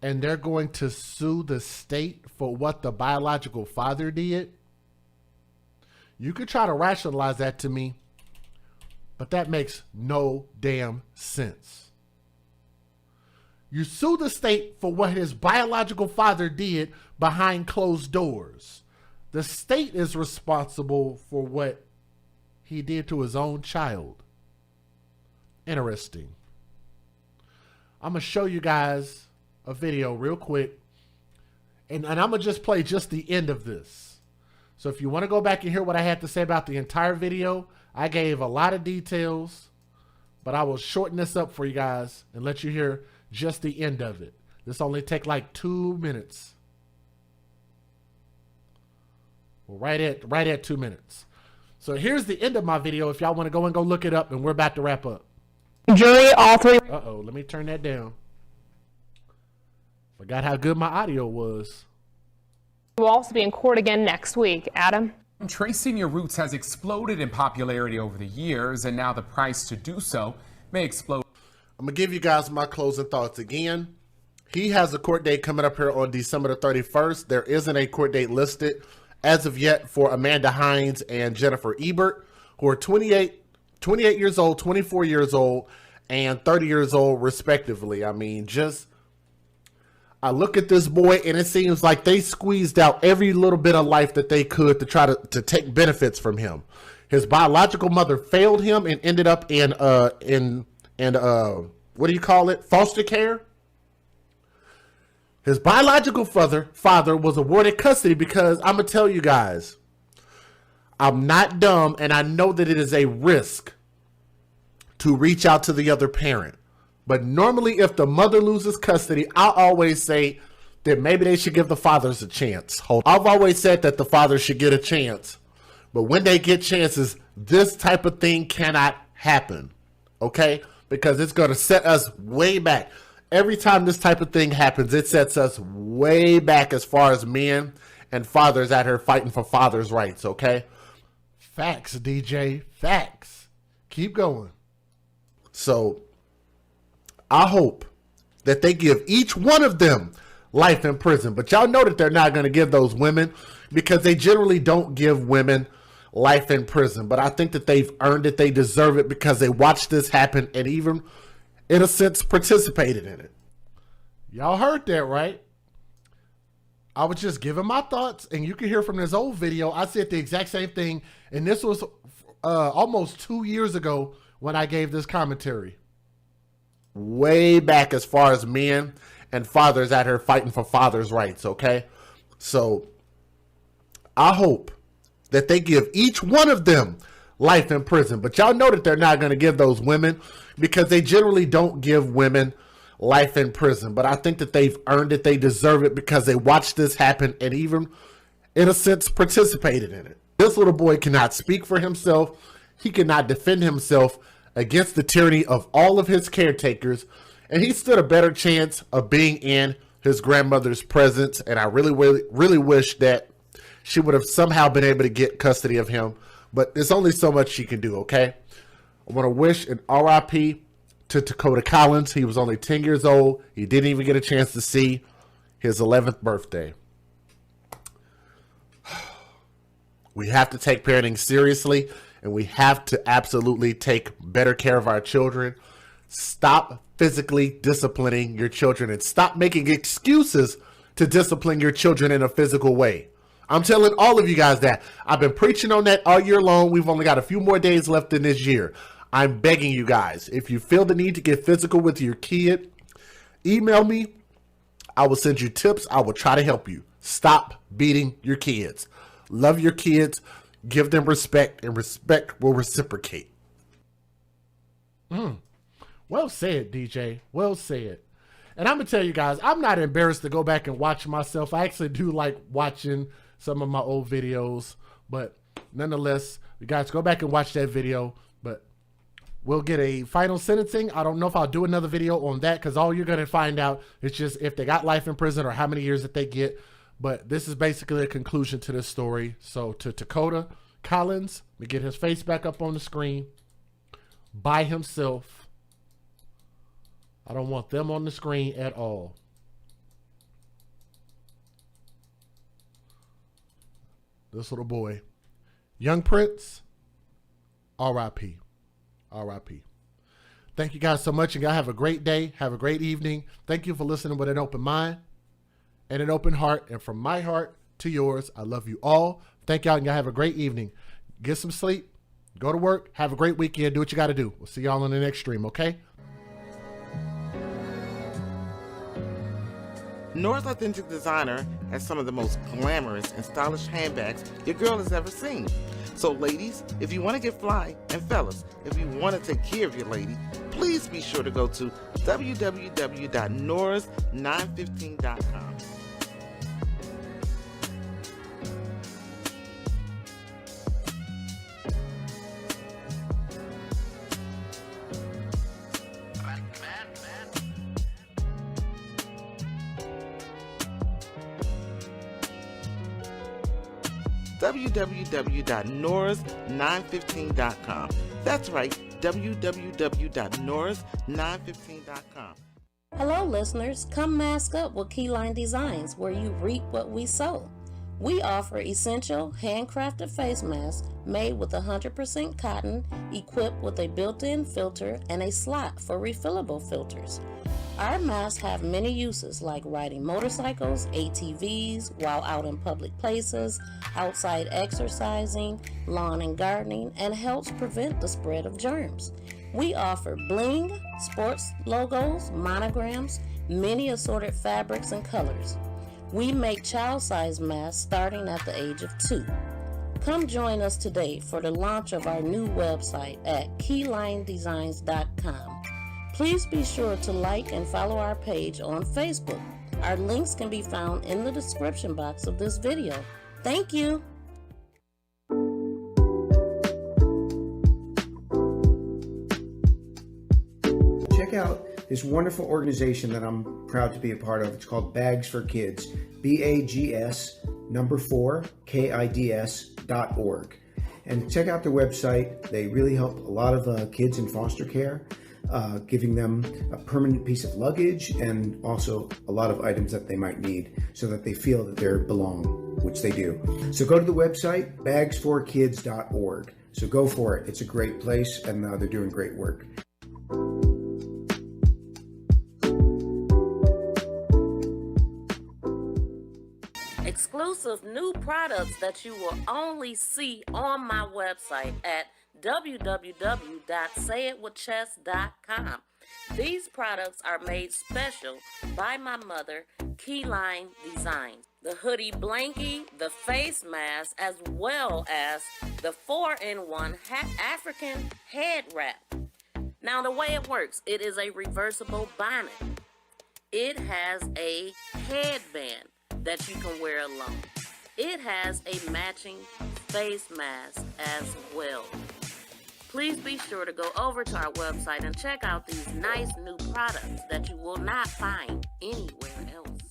And they're going to sue the state for what the biological father did? You could try to rationalize that to me, but that makes no damn sense. You sue the state for what his biological father did behind closed doors. The state is responsible for what he did to his own child. Interesting. I'm going to show you guys a video real quick, and I'm going to just play just the end of this. So if you want to go back and hear what I had to say about the entire video, I gave a lot of details, but I will shorten this up for you guys and let you hear just the end of it. This only take like 2 minutes. Well, right at 2 minutes. So here's the end of my video if y'all want to go look it up, and we're about to wrap up. Jury, all three. Uh-oh, let me turn that down. Forgot how good my audio was. Will also be in court again next week. Adam? Tracing your roots has exploded in popularity over the years, and now the price to do so may explode. I'm going to give you guys my closing thoughts again. He has a court date coming up here on December the 31st. There isn't a court date listed as of yet for Amanda Hines and Jennifer Ebert, who are 28 years old, 24 years old, and 30 years old, respectively. I mean, I look at this boy, and it seems like they squeezed out every little bit of life that they could to try to take benefits from him. His biological mother failed him and ended up in what do you call it? Foster care. His biological father was awarded custody because I'm gonna tell you guys, I'm not dumb, and I know that it is a risk to reach out to the other parent. But normally, if the mother loses custody, I always say that maybe they should give the fathers a chance. I've always said that the fathers should get a chance. But when they get chances, this type of thing cannot happen. Okay? Because it's going to set us way back. Every time this type of thing happens, it sets us way back as far as men and fathers out here fighting for fathers' rights. Okay? Facts, DJ. Facts. Keep going. So I hope that they give each one of them life in prison. But y'all know that they're not going to give those women, because they generally don't give women life in prison. But I think that they've earned it. They deserve it because they watched this happen and even, in a sense, participated in it. Y'all heard that, right? I was just giving my thoughts, and you can hear from this old video, I said the exact same thing. And this was almost 2 years ago when I gave this commentary. Way back as far as men and fathers out here fighting for fathers' rights, okay? So I hope that they give each one of them life in prison. But y'all know that they're not going to give those women, because they generally don't give women life in prison. But I think that they've earned it. They deserve it because they watched this happen and even, in a sense, participated in it. This little boy cannot speak for himself. He cannot defend himself against the tyranny of all of his caretakers, and he stood a better chance of being in his grandmother's presence. And I really wish that she would have somehow been able to get custody of him, but there's only so much she can do. Okay, I want to wish an RIP to Takoda Collins. He was only 10 years old. He didn't even get a chance to see his 11th birthday. We have to take parenting seriously, and we have to absolutely take better care of our children. Stop physically disciplining your children and stop making excuses to discipline your children in a physical way. I'm telling all of you guys that. I've been preaching on that all year long. We've only got a few more days left in this year. I'm begging you guys, if you feel the need to get physical with your kid, email me. I will send you tips. I will try to help you. Stop beating your kids. Love your kids. Give them respect, and respect will reciprocate. Well said, DJ. Well said. And I'm going to tell you guys, I'm not embarrassed to go back and watch myself. I actually do like watching some of my old videos. But nonetheless, you guys go back and watch that video. But we'll get a final sentencing. I don't know if I'll do another video on that, because all you're going to find out is just if they got life in prison or how many years that they get. But this is basically a conclusion to this story. So to Takoda Collins, we get his face back up on the screen by himself. I don't want them on the screen at all. This little boy, young Prince, R.I.P. R.I.P. Thank you guys so much, and y'all have a great day. Have a great evening. Thank you for listening with an open mind and an open heart. And from my heart to yours, I love you all. Thank y'all, and y'all have a great evening. Get some sleep. Go to work. Have a great weekend. Do what you got to do. We'll see y'all on the next stream, okay? Nora's Authentic Designer has some of the most glamorous and stylish handbags your girl has ever seen. So ladies, if you want to get fly, and fellas, if you want to take care of your lady, please be sure to go to www.noras915.com. www.noras915.com. That's right, www.noras915.com. Hello listeners, come mask up with Keyline Designs, where you reap what we sow. We offer essential handcrafted face masks made with 100% cotton, equipped with a built-in filter and a slot for refillable filters. Our masks have many uses, like riding motorcycles, ATVs, while out in public places, outside exercising, lawn and gardening, and helps prevent the spread of germs. We offer bling, sports logos, monograms, many assorted fabrics and colors. We make child-sized masks starting at the age of 2. Come join us today for the launch of our new website at keylinedesigns.com. Please be sure to like and follow our page on Facebook. Our links can be found in the description box of this video. Thank you. Check out this wonderful organization that I'm proud to be a part of. It's called Bags for Kids, BAGS4KIDS.org. And check out their website. They really help a lot of kids in foster care, giving them a permanent piece of luggage and also a lot of items that they might need so that they feel that they belong, which they do. So go to the website, bags4kids.org. So go for it. It's a great place, and they're doing great work. Exclusive new products that you will only see on my website at www.sayitwithchess.com. These products are made special by my mother, Keyline Designs. The hoodie blankie, the face mask, as well as the 4-in-1 African head wrap. Now the way it works, it is a reversible bonnet. It has a headband that you can wear alone. It has a matching face mask as well. Please be sure to go over to our website and check out these nice new products that you will not find anywhere else.